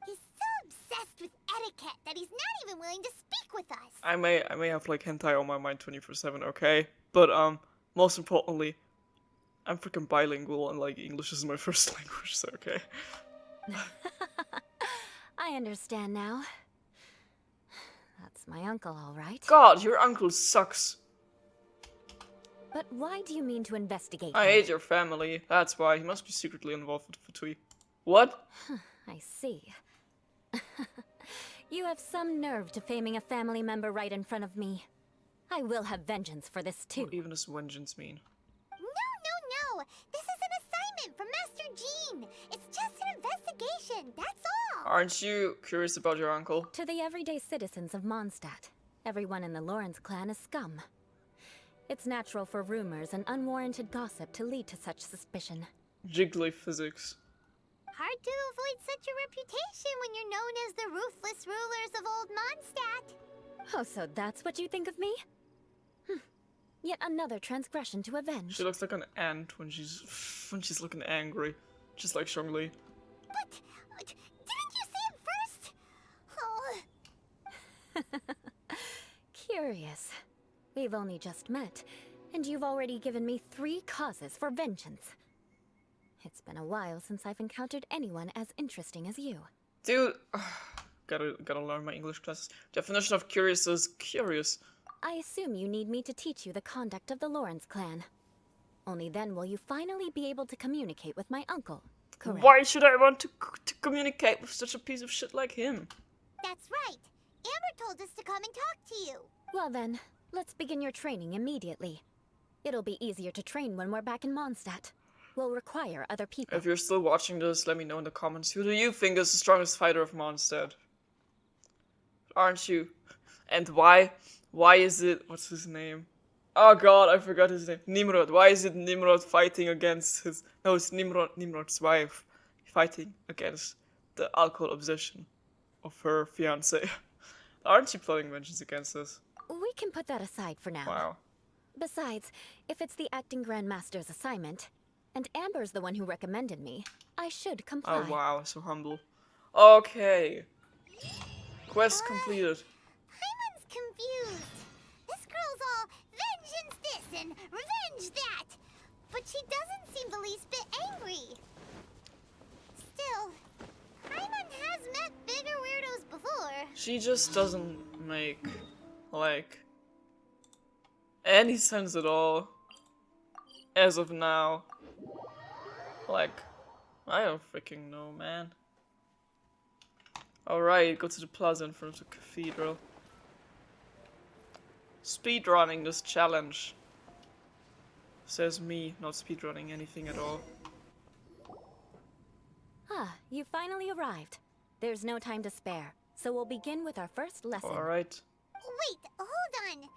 He's so obsessed with etiquette that he's not even willing to speak with us. I may have, like, hentai on my mind 24/7, okay? But, most importantly, I'm freaking bilingual, and, like, English is my first language, so okay. I understand now. That's my uncle, all right. God, your uncle sucks. But why do you mean to investigate I him? hate your family. That's why. He must be secretly involved with Fatui. What? I see. You have some nerve to faming a family member right in front of me. I will have vengeance for this too. What even does vengeance mean? No. This is an assignment from Master Jean. It's just an investigation, that's all. Aren't you curious about your uncle? To the everyday citizens of Mondstadt, everyone in the Lawrence clan is scum. It's natural for rumors and unwarranted gossip to lead to such suspicion. Jiggly physics. Hard to avoid such a reputation when you're known as the ruthless rulers of old Mondstadt. Oh, so that's what you think of me? Yet another transgression to avenge. She looks like an ant when she's looking angry, just like Zhongli. But didn't you say it first? Oh. Curious. We've only just met, and you've already given me 3 causes for vengeance. It's been a while since I've encountered anyone as interesting as you. Dude, gotta learn my English classes. Definition of curious is curious. I assume you need me to teach you the conduct of the Lawrence clan. Only then will you finally be able to communicate with my uncle, correct? Why should I want to communicate with such a piece of shit like him? That's right. Amber told us to come and talk to you. Well then, let's begin your training immediately. It'll be easier to train when we're back in Mondstadt. We'll require other people. If you're still watching this, let me know in the comments. Who do you think is the strongest fighter of Mondstadt? Aren't you? And why? Why is it... What's his name? Oh god, I forgot his name. Nimrod. Why is it Nimrod fighting against his... No, it's Nimrod's wife. Fighting against the alcohol obsession of her fiancé. Aren't you plotting vengeance against us? We can put that aside for now. Wow. Besides, if it's the acting grandmaster's assignment, and Amber's the one who recommended me, I should comply. Oh wow, so humble. Okay. Quest completed. Paimon's confused. This girl's all vengeance this and revenge that. But she doesn't seem the least bit angry. Still, Paimon has met bigger weirdos before. She just doesn't make, like, any sense at all. As of now. Like, I don't freaking know, man. Alright, go to the plaza in front of the cathedral. Speedrunning this challenge. Says me, not speedrunning anything at all. Ah, you finally arrived. There's no time to spare, so we'll begin with our first lesson. Alright. Wait, hold on.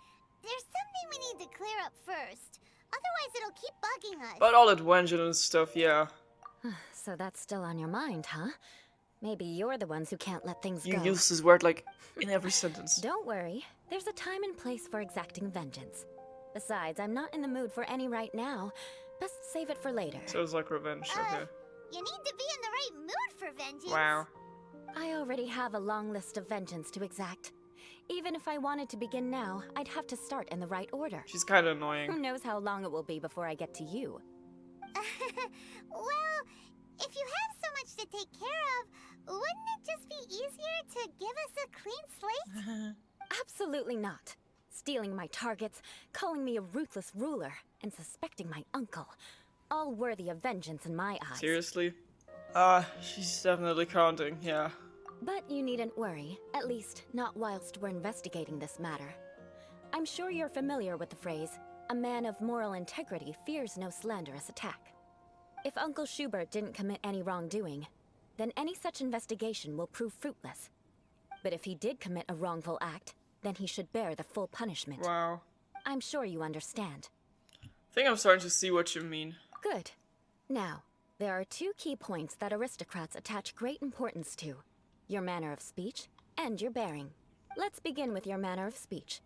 There's something we need to clear up first. Otherwise it'll keep bugging us. But all that vengeance and stuff, yeah. So that's still on your mind, huh? Maybe you're the ones who can't let things go. You use this word like in every sentence. Don't worry. There's a time and place for exacting vengeance. Besides, I'm not in the mood for any right now. Best save it for later. So it's like revenge, okay. You need to be in the right mood for vengeance. Wow. I already have a long list of vengeance to exact. Even if I wanted to begin now, I'd have to start in the right order. She's kind of annoying. Who knows how long it will be before I get to you? Well, if you have so much to take care of, wouldn't it just be easier to give us a clean slate? Absolutely not. Stealing my targets, calling me a ruthless ruler, and suspecting my uncle. All worthy of vengeance in my eyes. Seriously? She's definitely counting, yeah. But you needn't worry, at least not whilst we're investigating this matter. I'm sure you're familiar with the phrase, a man of moral integrity fears no slanderous attack. If Uncle Schubert didn't commit any wrongdoing, then any such investigation will prove fruitless. But if he did commit a wrongful act, then he should bear the full punishment. Wow. I'm sure you understand. I think I'm starting to see what you mean. Good. Now, there are 2 key points that aristocrats attach great importance to. Your manner of speech and your bearing. Let's begin with your manner of speech.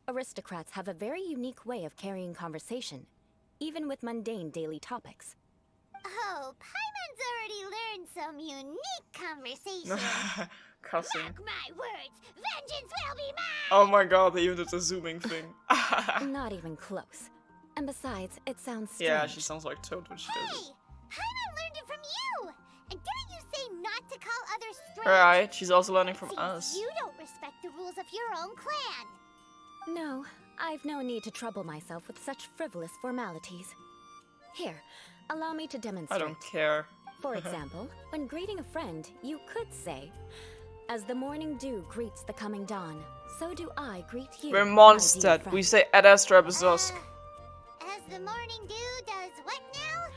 Aristocrats have a very unique way of carrying conversation, even with mundane daily topics. Oh, Paimon's already learned some unique conversation. Cussing. Mark my words, vengeance will be mine! Oh my god, they even did the zooming thing. Not even close. And besides, it sounds strange. Yeah, she sounds like Toad when she does it. Paimon learned it from you! And didn't you say not to call others strange? Right, she's also learning from Seems us. You don't respect the rules of your own clan. No, I've no need to trouble myself with such frivolous formalities. Here, allow me to demonstrate. I don't care. For example, when greeting a friend, you could say, "As the morning dew greets the coming dawn, so do I greet you." We're my dear Mondstadt. friend." We say Ad Astra Bezosk. As the morning dew does what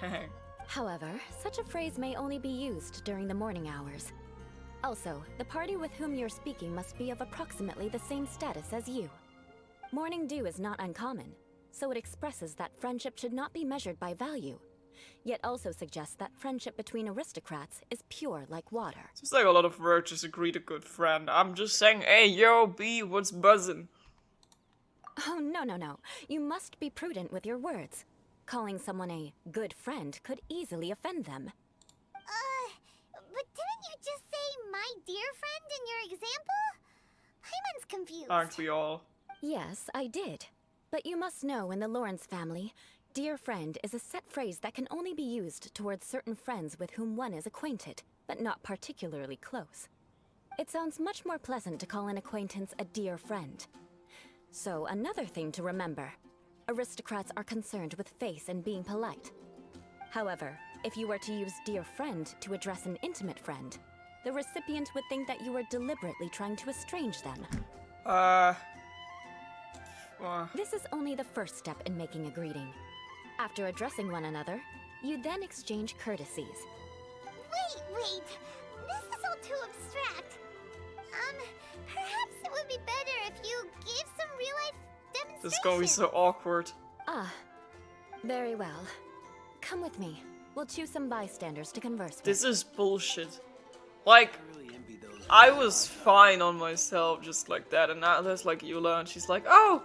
now? However, such a phrase may only be used during the morning hours. Also, the party with whom you're speaking must be of approximately the same status as you. Morning dew is not uncommon, so it expresses that friendship should not be measured by value, yet also suggests that friendship between aristocrats is pure like water. Seems like a lot of words just agree to good friend. I'm just saying, hey, yo, B, what's buzzing? Oh, no. You must be prudent with your words. Calling someone a good friend could easily offend them. But didn't you just say my dear friend in your example? Paimon's confused. Aren't we all? Yes, I did. But you must know in the Lawrence family, dear friend is a set phrase that can only be used towards certain friends with whom one is acquainted, but not particularly close. It sounds much more pleasant to call an acquaintance a dear friend. So another thing to remember, aristocrats are concerned with face and being polite. However, if you were to use dear friend to address an intimate friend, the recipient would think that you were deliberately trying to estrange them. This is only the first step in making a greeting. After addressing one another, you then exchange courtesies. Wait! This is all too abstract. Perhaps it would be better if you gave some real-life demonstration. This is gonna be so awkward. Very well. Come with me. We'll choose some bystanders to converse with. This is bullshit. Like, I was fine on myself just like that, and now there's like Eula, and she's like, oh,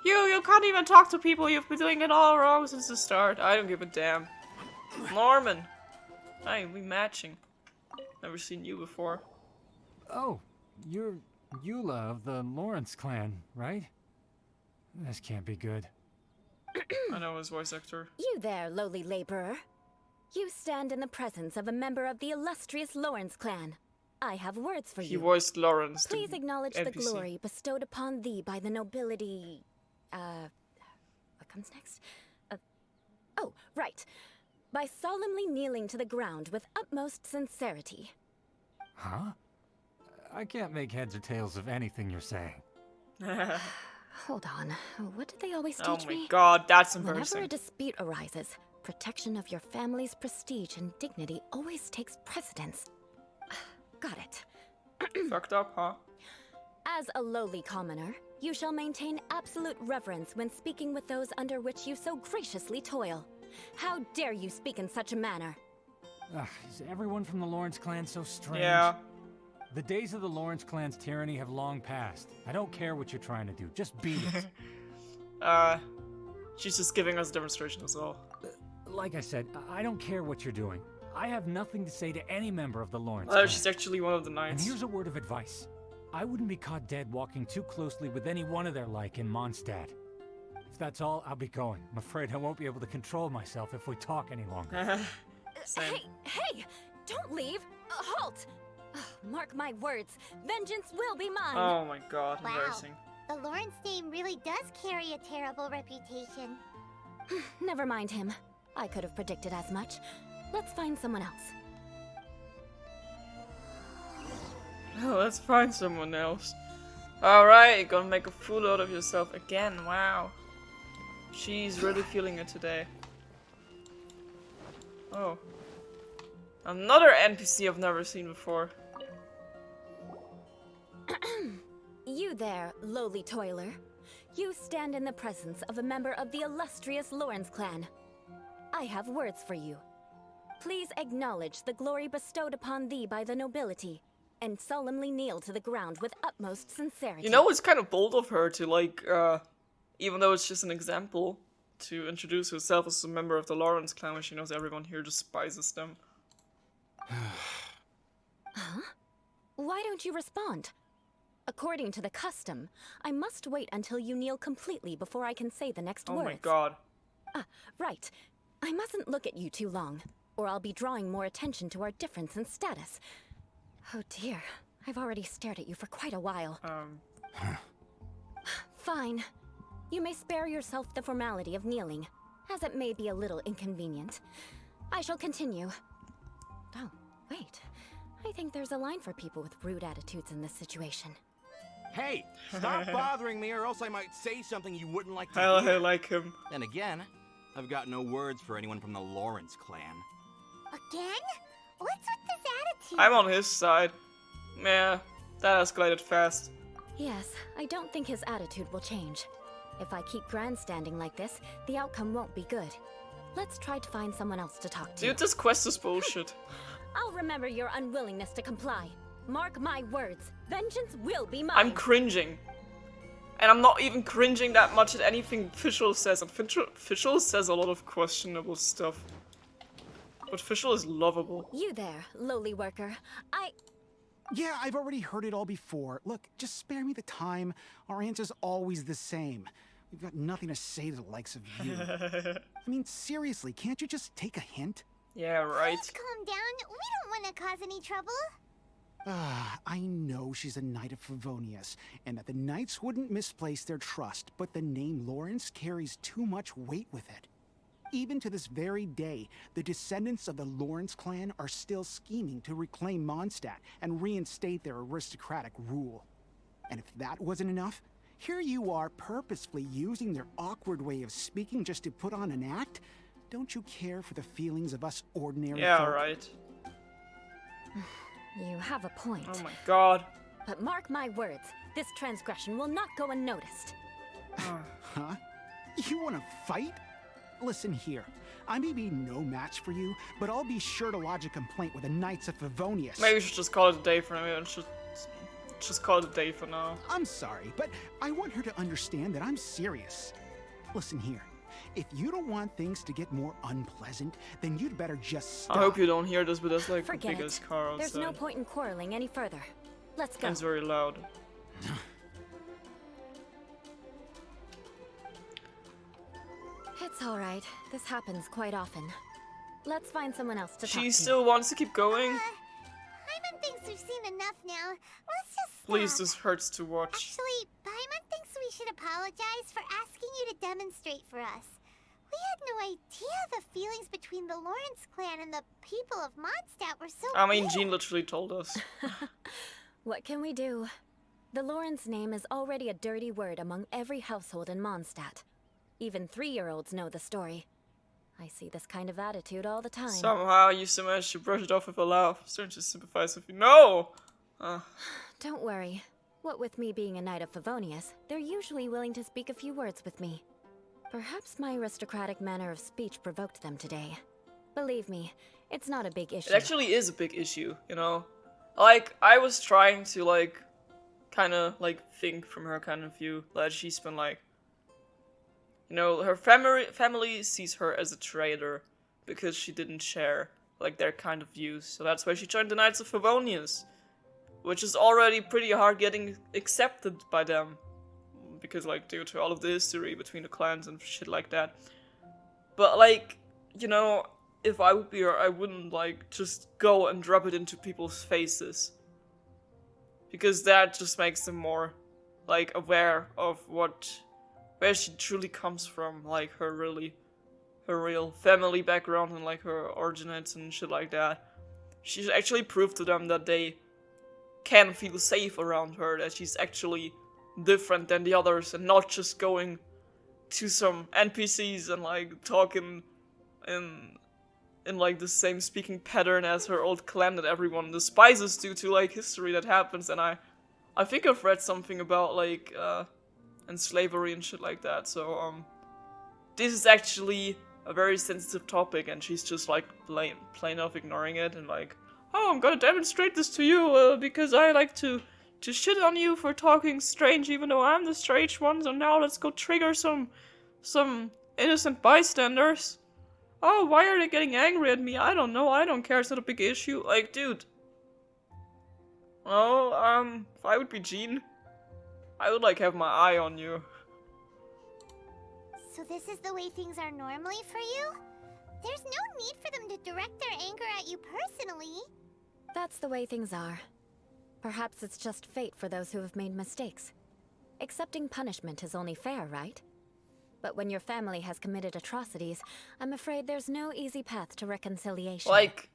you can't even talk to people, you've been doing it all wrong since the start. I don't give a damn. Norman. Hey, we matching. Never seen you before. Oh, you're Eula of the Lawrence clan, right? This can't be good. I know his voice actor. You there, lowly laborer. You stand in the presence of a member of the illustrious Lawrence clan. I have words for you. He voiced Lawrence. Please acknowledge the NPC. glory bestowed upon thee by the nobility... what comes next? Oh, right. By solemnly kneeling to the ground with utmost sincerity. Huh? I can't make heads or tails of anything you're saying. Hold on. What did they always teach me? Oh my god, that's embarrassing. Whenever a dispute arises, protection of your family's prestige and dignity always takes precedence. Got it. Fucked up, huh? As a lowly commoner, you shall maintain absolute reverence when speaking with those under which you so graciously toil. How dare you speak in such a manner? Is everyone from the Lawrence clan so strange? Yeah. The days of the Lawrence clan's tyranny have long passed. I don't care what you're trying to do, just beat it. She's just giving us a demonstration as well. Like I said, I don't care what you're doing. I have nothing to say to any member of the Lawrence clan. She's actually one of the knights. And here's a word of advice. I wouldn't be caught dead walking too closely with any one of their like in Mondstadt. If that's all, I'll be going. I'm afraid I won't be able to control myself if we talk any longer. Same. Hey! Don't leave! Halt! Mark my words, vengeance will be mine! Oh my god, Wow. embarrassing. The Lawrence name really does carry a terrible reputation. Never mind him. I could have predicted as much. Let's find someone else. Oh, let's find someone else. Alright, you're gonna make a fool out of yourself again, wow. She's really feeling it today. Oh. Another NPC I've never seen before. You there, lowly toiler. You stand in the presence of a member of the illustrious Lawrence clan. I have words for you. Please acknowledge the glory bestowed upon thee by the nobility, and solemnly kneel to the ground with utmost sincerity. You know, it's kind of bold of her to, like, even though it's just an example, to introduce herself as a member of the Lawrence clan when she knows everyone here despises them. Huh? Why don't you respond? According to the custom, I must wait until you kneel completely before I can say the next Oh words. my god. Right. I mustn't look at you too long, or I'll be drawing more attention to our difference in status. Oh dear, I've already stared at you for quite a while. Fine. You may spare yourself the formality of kneeling, as it may be a little inconvenient. I shall continue. Oh, wait. I think there's a line for people with rude attitudes in this situation. Hey, stop bothering me or else I might say something you wouldn't like to I hear. like him. And again, I've got no words for anyone from the Lawrence clan. Again? What's with this attitude? I'm on his side. Yeah, that escalated fast. Yes, I don't think his attitude will change. If I keep grandstanding like this, the outcome won't be good. Let's try to find someone else to talk to. Dude, this quest is bullshit. I'll remember your unwillingness to comply. Mark my words, vengeance will be mine. I'm cringing. And I'm not even cringing that much at anything Fischl says. And Fischl says a lot of questionable stuff. But Fischl is lovable. You there, lowly worker. Yeah, I've already heard it all before. Look, just spare me the time. Our answer's always the same. We've got nothing to say to the likes of you. I mean, seriously, can't you just take a hint? Yeah, right. Please calm down. We don't want to cause any trouble. I know she's a Knight of Favonius, and that the Knights wouldn't misplace their trust, but the name Lawrence carries too much weight with it. Even to this very day, the descendants of the Lawrence clan are still scheming to reclaim Mondstadt and reinstate their aristocratic rule. And if that wasn't enough, here you are purposefully using their awkward way of speaking just to put on an act? Don't you care for the feelings of us ordinary folk? Right. You have a point. Oh my god. But mark my words, this transgression will not go unnoticed. Huh? You want to fight? Listen here, I may be no match for you, but I'll be sure to lodge a complaint with the Knights of Favonius. Maybe we should just call it a day for now. We should just call it a day for now. I'm sorry, but I want her to understand that I'm serious. Listen here, if you don't want things to get more unpleasant, then you'd better just stop. I hope you don't hear this, but there's like the Forget biggest it. car outside. There's no point in quarreling any further. Let's go. And it's very loud. It's alright. This happens quite often. Let's find someone else to talk to. She still wants to keep going? Paimon thinks we've seen enough now. Let's just stop. Please, this hurts to watch. Actually, Paimon thinks we should apologize for asking you to demonstrate for us. We had no idea the feelings between the Lawrence clan and the people of Mondstadt were so I mean, big. Jean literally told us. What can we do? The Lawrence name is already a dirty word among every household in Mondstadt. Even 3-year-olds know the story. I see this kind of attitude all the time. Somehow you managed to brush it off with a laugh. I'm starting to sympathize with you. No! Don't worry. What with me being a Knight of Favonius, they're usually willing to speak a few words with me. Perhaps my aristocratic manner of speech provoked them today. Believe me, it's not a big issue. It actually is a big issue, you know? Like, I was trying to, like, kind of, like, think from her kind of view that she's been, like, you know, her family sees her as a traitor because she didn't share, like, their kind of views. So that's why she joined the Knights of Favonius, which is already pretty hard getting accepted by them. Because, like, due to all of the history between the clans and shit like that. But, like, you know, if I would be her, I wouldn't, like, just go and drop it into people's faces. Because that just makes them more, like, aware of where she truly comes from, like, her real family background and, like, her originates and shit like that. She's actually proved to them that they can feel safe around her, that she's actually different than the others and not just going to some NPCs and, like, talking in like the same speaking pattern as her old clan that everyone despises due to, like, history that happens. And I think I've read something about, like, and slavery and shit like that. So this is actually a very sensitive topic, and she's just, like, plain off ignoring it and, like, oh, I'm gonna demonstrate this to you because I like to shit on you for talking strange even though I'm the strange one. So now let's go trigger some innocent bystanders. Oh, why are they getting angry at me? I don't know, I don't care, it's not a big issue. Like, dude. Well, if I would be Jean, I would, like, have my eye on you. So this is the way things are normally for you? There's no need for them to direct their anger at you personally. That's the way things are. Perhaps it's just fate for those who have made mistakes. Accepting punishment is only fair, right? But when your family has committed atrocities, I'm afraid there's no easy path to reconciliation. Like,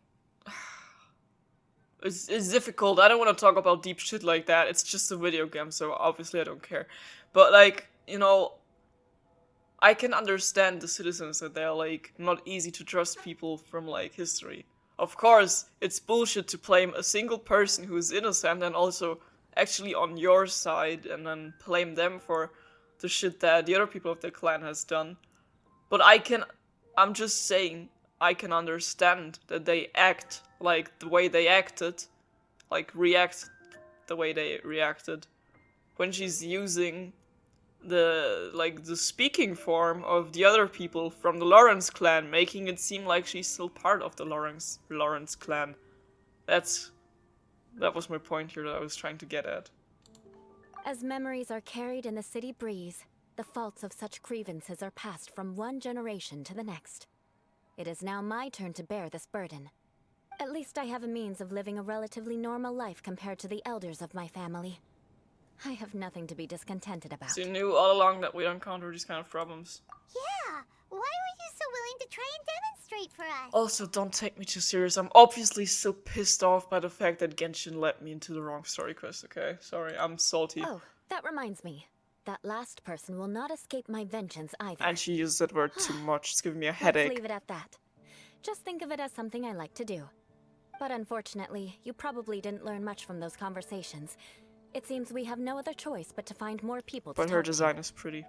it's difficult. I don't want to talk about deep shit like that. It's just a video game, so obviously I don't care. But, like, you know, I can understand the citizens that they're, like, not easy to trust people from, like, history. of course, it's bullshit to blame a single person who's innocent and also actually on your side and then blame them for the shit that the other people of the clan has done. But I'm just saying, I can understand that they act like the way they acted, like react the way they reacted, when she's using the speaking form of the other people from the Lawrence clan, making it seem like she's still part of the Lawrence clan. That was my point here that I was trying to get at. As memories are carried in the city breeze, the faults of such grievances are passed from one generation to the next. It is now my turn to bear this burden. At least I have a means of living a relatively normal life compared to the elders of my family. I have nothing to be discontented about. So you knew all along that we'd encounter these kind of problems. Yeah, why were you so willing to try and demonstrate for us? Also, don't take me too serious. I'm obviously so pissed off by the fact that Genshin led me into the wrong story quest, okay? Sorry, I'm salty. Oh, that reminds me. That last person will not escape my vengeance either. And she used that word too much. It's giving me a headache. Let's leave it at that. Just think of it as something I like to do. But unfortunately, you probably didn't learn much from those conversations. It seems we have no other choice but to find more people to But her talk to. design is pretty. No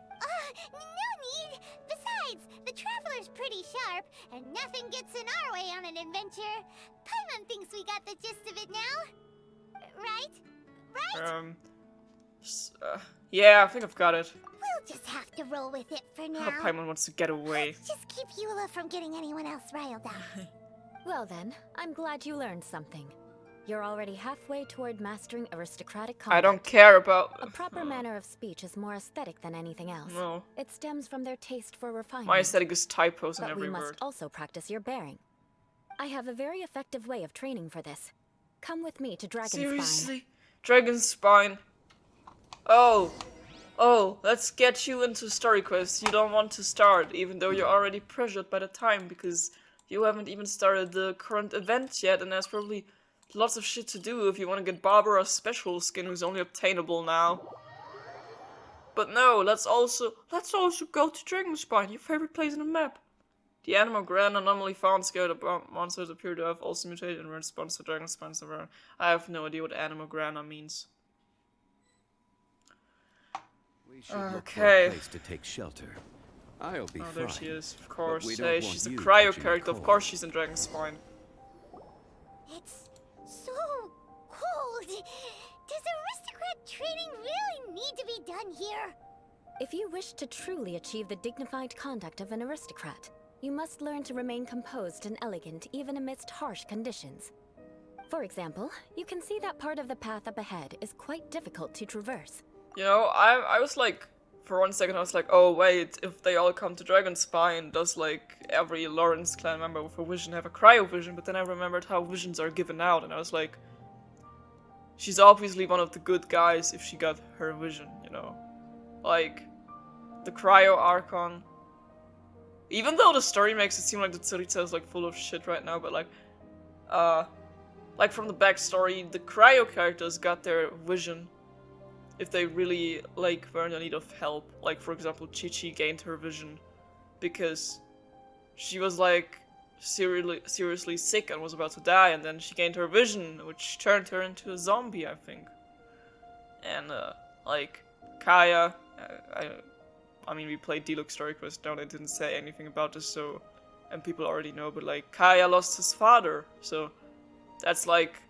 need! Besides, the Traveler's pretty sharp, and nothing gets in our way on an adventure. Paimon thinks we got the gist of it now. Right? Yeah, I think I've got it. We'll just have to roll with it for now. Oh, Paimon wants to get away. Let's just keep Eula from getting anyone else riled up. Well then, I'm glad you learned something. You're already halfway toward mastering aristocratic conduct. I don't care about... A proper manner of speech is more aesthetic than anything else. No. It stems from their taste for refinement. My aesthetic is typos in But every we must word. also practice your bearing. I have a very effective way of training for this. Come with me to Dragonspine. Seriously? Dragonspine? Oh, let's get you into story quests you don't want to start, even though you're already pressured by the time, because you haven't even started the current event yet, and there's probably lots of shit to do if you want to get Barbara's special skin, who's only obtainable now. But no, let's also go to Dragonspine, your favorite place on the map. The Animal Grand anomaly found scared about monsters appear to have also mutated in response to Dragonspine's around. I have no idea what Animal Grana means. We should look for a place to take shelter. I'll be fine. There she is, of course. We don't Hey, want she's a you cryo catching character, of cold. course she's in Dragonspine. It's so cold. Does aristocrat training really need to be done here? If you wish to truly achieve the dignified conduct of an aristocrat, you must learn to remain composed and elegant even amidst harsh conditions. For example, you can see that part of the path up ahead is quite difficult to traverse. You know, I was like, for 1 second I was like, oh wait, if they all come to Dragonspine, does like every Lawrence clan member with a vision have a cryo vision? But then I remembered how visions are given out, and I was like, she's obviously one of the good guys if she got her vision, you know? Like, the cryo Archon. Even though the story makes it seem like the Tsarita is like full of shit right now, but like from the backstory, the cryo characters got their vision if they really like were in need of help. Like for example, Chi-Chi gained her vision because she was like seriously sick and was about to die, and then she gained her vision, which turned her into a zombie, I think. And like Kaya, I mean, we played Deluxe Story Quest now, they didn't say anything about this, so, and people already know, but like, Kaya lost his father, so that's like,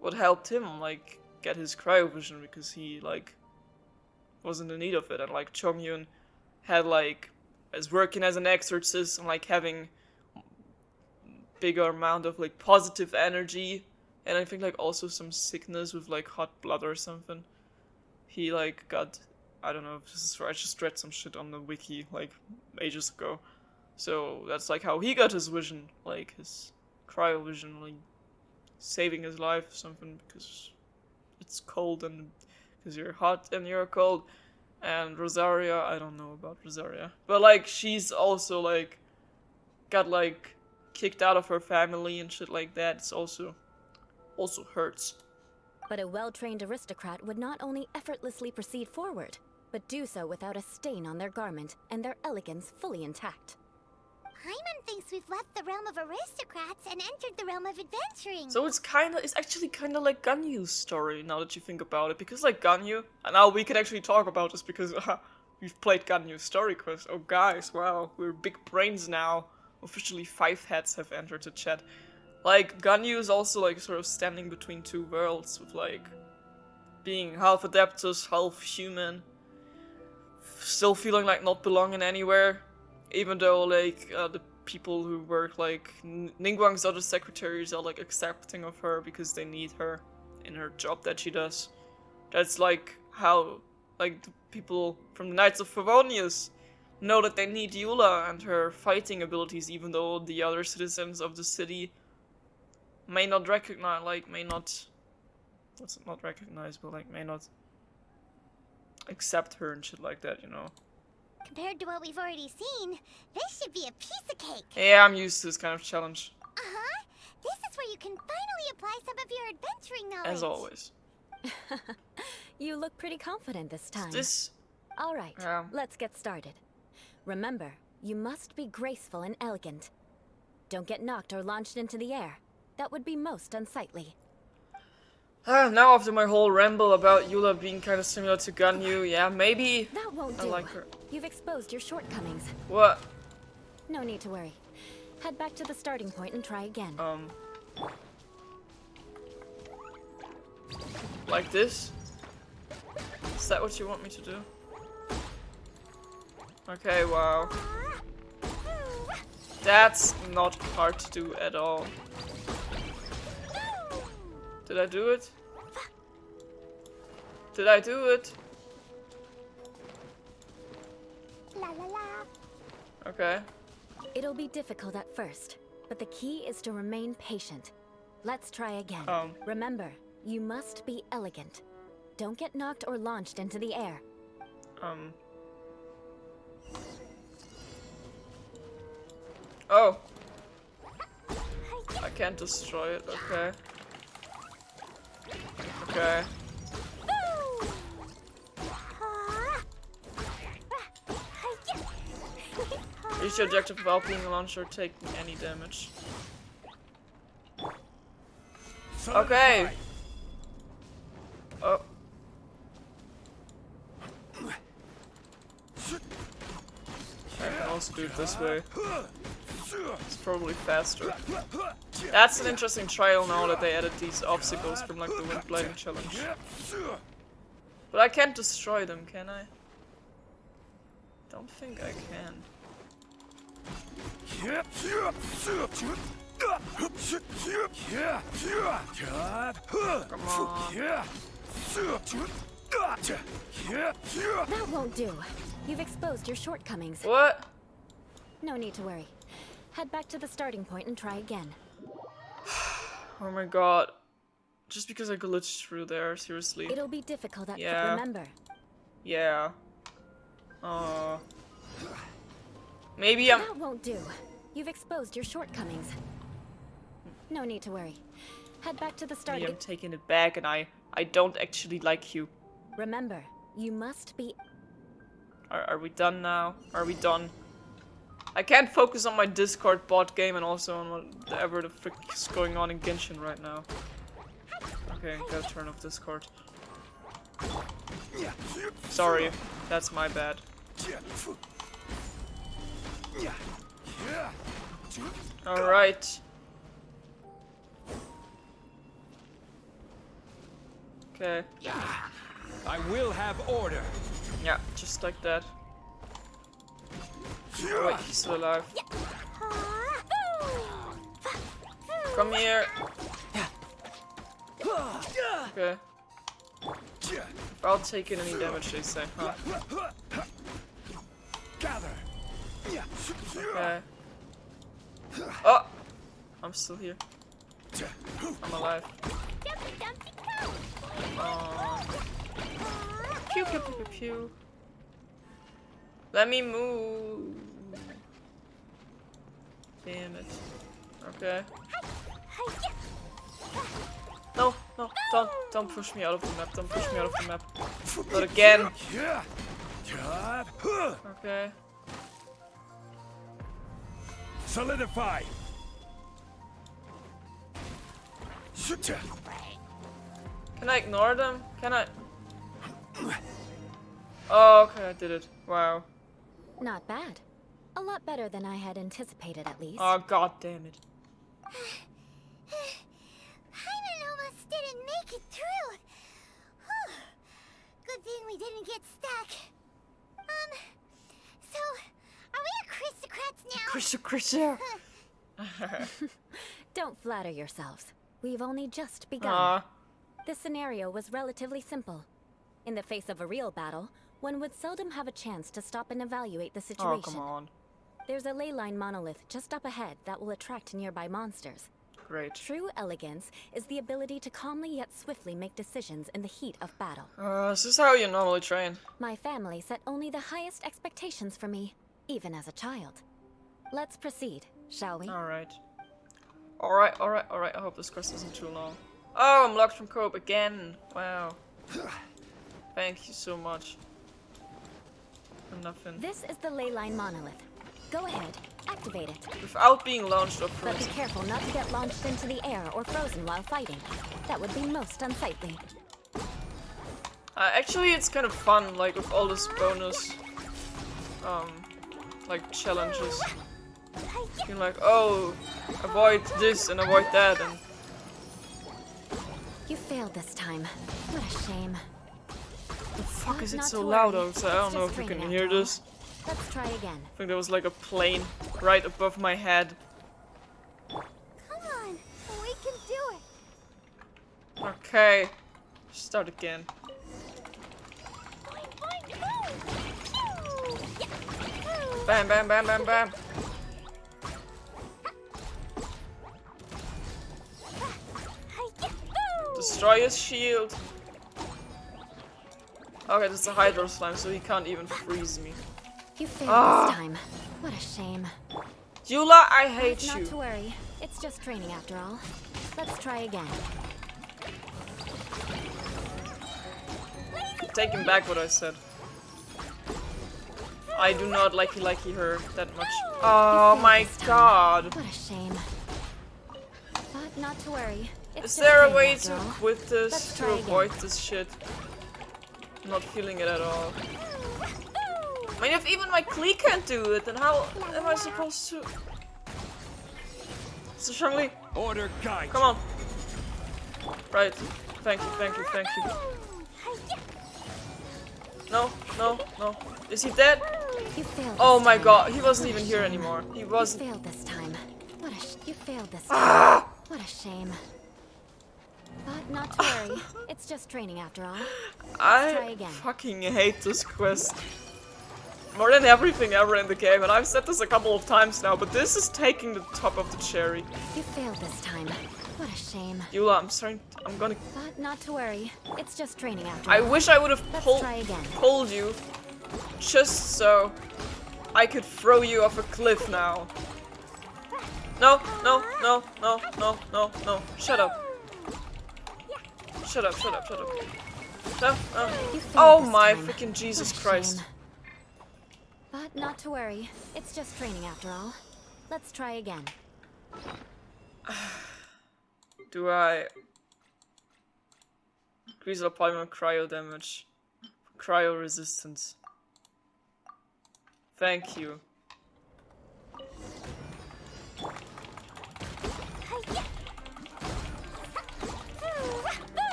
what helped him, like, get his cryovision, because he, like, wasn't in need of it, and like, Chongyun had, like, is working as an exorcist, and like, having bigger amount of, like, positive energy, and I think, like, also some sickness with, like, hot blood or something. He, like, got... I don't know if this is right, I just read some shit on the wiki, like, ages ago. So, that's, like, how he got his vision, like, his cryovision, like, saving his life or something, because it's cold, and because you're hot and you're cold. And Rosaria, I don't know about Rosaria. But, like, she's also, like, got, like, kicked out of her family and shit like that. It's also hurts. But a well-trained aristocrat would not only effortlessly proceed forward, but do so without a stain on their garment and their elegance fully intact. Paimon thinks we've left the realm of aristocrats and entered the realm of adventuring. So it's actually kinda like Ganyu's story, now that you think about it. Because like Ganyu, and now we can actually talk about this because we've played Ganyu's story quest. Oh guys, wow, we're big brains now. Officially 5 heads have entered the chat. Like, Ganyu is also like sort of standing between two worlds with like being half Adeptus, half human. Still feeling like not belonging anywhere. Even though like the people who work like Ningguang's other secretaries are like accepting of her because they need her in her job that she does. That's like how like the people from the Knights of Favonius know that they need Eula and her fighting abilities, even though the other citizens of the city may not recognize, like may not accept her and shit like that, you know. Compared to what we've already seen, this should be a piece of cake. Yeah, I'm used to this kind of challenge. Uh-huh. This is where you can finally apply some of your adventuring knowledge. As always. You look pretty confident this time. This... All right, let's get started. Remember, you must be graceful and elegant. Don't get knocked or launched into the air. That would be most unsightly. Now after my whole ramble about Eula being kind of similar to Ganyu, yeah, maybe that won't I do. like her. You've exposed your shortcomings. What? No need to worry. Head back to the starting point and try again. Like this? Is that what you want me to do? Okay, wow. That's not hard to do at all. Did I do it? Did I do it? La la la. Okay. It'll be difficult at first, but the key is to remain patient. Let's try again. Remember, you must be elegant. Don't get knocked or launched into the air. Oh. I can't destroy it, okay. Okay. Reach your objective without being launched or taking any damage. Okay. Oh. I can also do it this way. It's probably faster. That's an interesting trial now that they added these obstacles from like the wind gliding challenge. But I can't destroy them, can I? Don't think I can. Come on. That won't do. You've exposed your shortcomings. What? No need to worry. Head back to the starting point and try again. Oh my god. Just because I glitched through there, seriously. It'll be difficult at yeah. Remember. Yeah. Maybe I'm... That won't do. You've exposed your shortcomings. No need to worry. Head back to the starting... Maybe I'm taking it back and I don't actually like you. Remember, you must be... Are we done now? Are we done? I can't focus on my Discord bot game and also on whatever the frick is going on in Genshin right now. Okay, gotta turn off Discord. Sorry, that's my bad. Alright. Okay. I will have order. Yeah, just like that. Oh, wait, he's still alive. Come here. Okay. Without taking any damage, they say, huh? Okay. Oh! I'm still here. I'm alive. Pew pew pew pew pew. Let me move. Damn it. Okay. No, no, don't push me out of the map. Don't push me out of the map. Not again. Okay. Solidify! Can I ignore them? Can I? Oh, okay, I did it. Wow. Not bad. A lot better than I had anticipated, at least. Oh, god damn it. Hyman almost didn't make it through. Whew. Good thing we didn't get stuck. So, are we aristocrats now? Don't flatter yourselves. We've only just begun. Aww. This scenario was relatively simple. In the face of a real battle, one would seldom have a chance to stop and evaluate the situation. Oh, come on. There's a ley line monolith just up ahead that will attract nearby monsters. Great. True elegance is the ability to calmly yet swiftly make decisions in the heat of battle. This is how you normally train. My family set only the highest expectations for me, even as a child. Let's proceed, shall we? Alright. Alright. I hope this quest isn't too long. Oh, I'm locked from co-op again. Wow. Thank you so much. For nothing. This is the ley line monolith. Go ahead, activate it. Without being launched or But be frozen. careful not to get launched into the air or frozen while fighting. That would be most unsightly. Actually, it's kind of fun, like with all this bonus, like challenges. You're like, oh, avoid this and avoid that, and You failed this time. What a shame. the fuck is it Not so to loud worry. outside? I don't It's know just if you can raining hear after all. this. Let's try again. I think there was like a plane right above my head. Come on, we can do it. Okay, start again. Bam, bam, bam, bam, bam. Destroy his shield. Okay, this is a hydro slime, so he can't even freeze me. You failed this time. What a shame. Yula, I hate Not you. to worry. It's just training after all. Let's try again. Taking back what I said. I do not like her that much. Oh my god. What a shame. But not to worry. It's Is just there a training way after to all. quit this, Let's to try again. avoid this shit? I'm not feeling it at all. I mean, if even my Klee can't do it, then how am I supposed to? So Shangli, Order guide. come on. Right. Thank you, thank you, thank you. No, no, no. Is he dead? You failed Oh this my time. god, he wasn't even here anymore. He You wasn't. failed this time. You failed this Ah! time. What a shame. But not to worry. It's just training after all. Let's try I again. fucking hate this quest. More than everything ever in the game, and I've said this a couple of times now, but this is taking the top of the cherry. You failed this time. What a shame. Yula, I'm gonna. But not to worry. It's just training after I all. wish I would have Let's pulled try again. you, just so I could throw you off a cliff now. No, no, no, no, no, no, no. Shut up. Shut up, shut up, shut up. No, no. You failed Oh this my time. freaking Jesus What a Christ. shame. But not to worry. It's just training after all. Let's try again. Do I increase the polymer cryo damage? Cryo resistance. Thank you.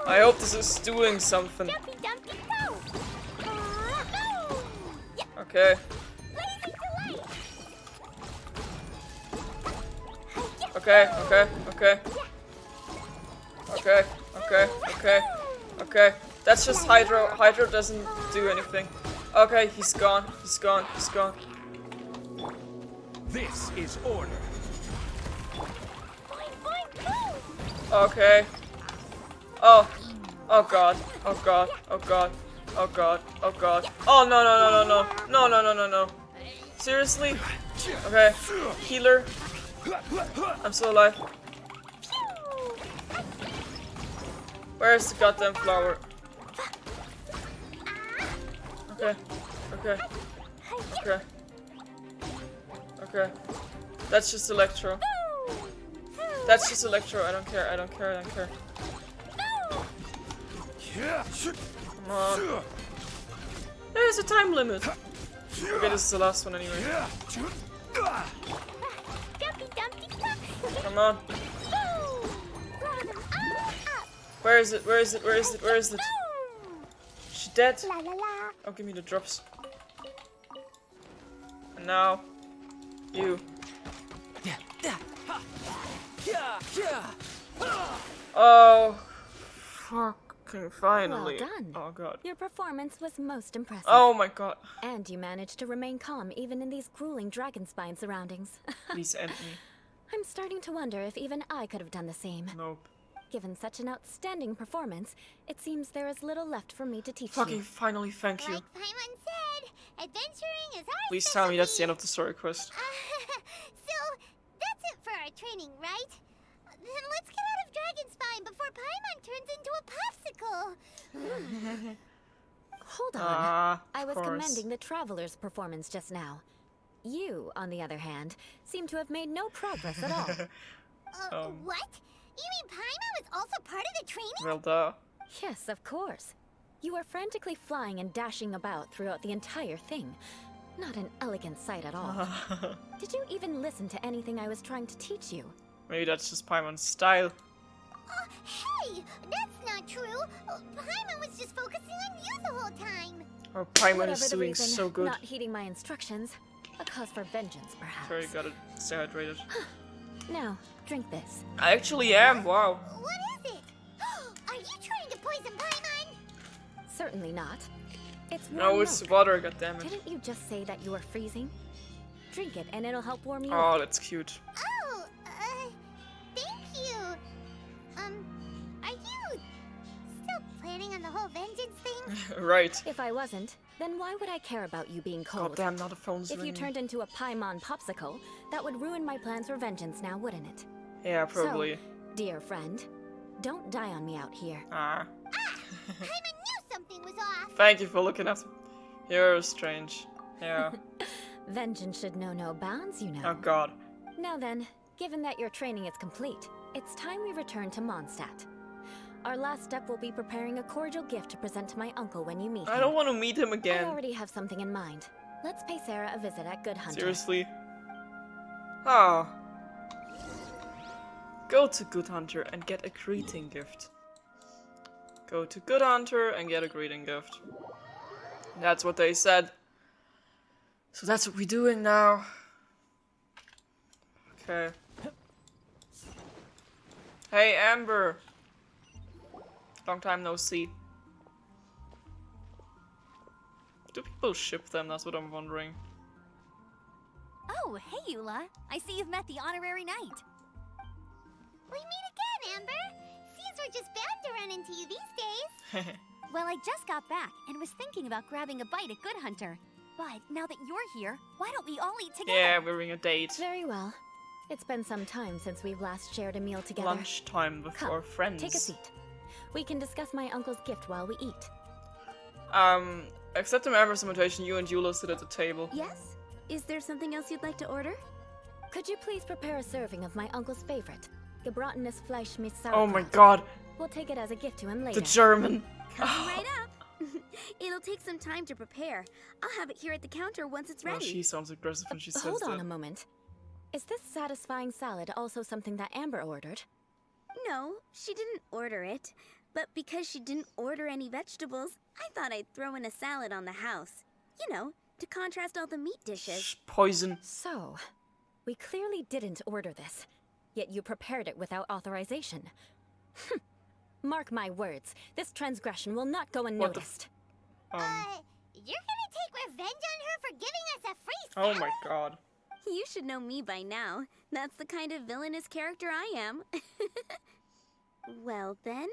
I hope this is doing something. Okay. Okay, okay, okay. Okay, okay, okay, okay. That's just Hydro. Hydro doesn't do anything. Okay, he's gone. He's gone. He's gone. This is order. Okay. Oh. Oh god. Oh god. Oh god. Oh god. Oh god. Oh no no no no no. No no no no no. Seriously? Okay. Healer. I'm still alive. Where's the goddamn flower? Okay. Okay. Okay. Okay. That's just Electro. That's just Electro. I don't care. I don't care. I don't care. Come on. There's a time limit. Okay, this is the last one anyway. Come on. Where is it? Where is it? Where is it? Where is it? She dead? Oh, give me the drops. And now, you. Oh, fucking finally. Well done. Oh god. Your performance was most impressive. Oh my god. And you managed to remain calm even in these grueling dragon spine surroundings. Please end me. I'm starting to wonder if even I could have done the same. Nope. Given such an outstanding performance, it seems there is little left for me to teach Fucking you. finally, thank you. Like Paimon said, adventuring is our Please tell me that's the end of the story quest. So, that's it for our training, right? Then let's get out of Dragonspine before Paimon turns into a popsicle. Hold on. I was course. commending the traveler's performance just now. You, on the other hand, seem to have made no progress at all. What? You mean Paimon was also part of the training? Well, duh. Yes, of course. You were frantically flying and dashing about throughout the entire thing. Not an elegant sight at all. Did you even listen to anything I was trying to teach you? Maybe that's just Paimon's style. Hey! That's not true! Paimon was just focusing on you the whole time! Or Paimon Whatever is the doing reason, so good. Not heeding my instructions. A cause for vengeance, perhaps. Sure, you gotta stay hydrated. Now, drink this. I actually am, wow. What is it? Are you trying to poison Paimon? Certainly not. It's warm No, it's milk. water, goddammit. Didn't you just say that you were freezing? Drink it and it'll help warm you Oh, up. that's cute. Oh, thank you. Are you still planning on the whole vengeance thing? Right. If I wasn't, then why would I care about you being cold? Goddamn, now the phone's If you ringing. turned into a Paimon popsicle, that would ruin my plans for vengeance now, wouldn't it? Yeah, probably. So, dear friend, don't die on me out here. Ah. Paimon knew something was off. Thank you for looking at me. You're strange. Yeah. Vengeance should know no bounds, you know. Oh god. Now then, given that your training is complete, it's time we return to Mondstadt. Our last step will be preparing a cordial gift to present to my uncle when you meet him. I don't want to meet him I again. already have something in mind. Let's pay Sarah a visit at Good Hunter. Seriously? Oh. Go to Good Hunter and get a greeting gift. Go to Good Hunter and get a greeting gift. That's what they said. So that's what we're doing now. Okay. Hey, Amber. Long time no see. Do people ship them? That's what I'm wondering. Oh, hey, Eula. I see you've met the honorary knight. We meet again, Amber. Seems we're just bound to run into you these days. Well, I just got back and was thinking about grabbing a bite at Good Hunter. But now that you're here, why don't we all eat together? Yeah, we're having a date. Very well. It's been some time since we've last shared a meal together. Lunchtime with Come, our friends. take a seat. We can discuss my uncle's gift while we eat. Accept the member's invitation, you and Eula sit at the table. Yes? Is there something else you'd like to order? Could you please prepare a serving of my uncle's favorite, gebratenes Fleisch mit Sauerkraut? Oh my god. We'll take it as a gift to him later. The German. Coming right up. It'll take some time to prepare. I'll have it here at the counter once it's Oh, ready. she sounds aggressive when she says Hold that. on a moment. Is this satisfying salad also something that Amber ordered? No, she didn't order it. But because she didn't order any vegetables, I thought I'd throw in a salad on the house. You know, to contrast all the meat dishes. Poison. So, we clearly didn't order this, yet you prepared it without authorization. Mark my words, this transgression will not go unnoticed. You're gonna take revenge on her for giving us a free salad? Oh my god. You should know me by now. That's the kind of villainous character I am. Well then,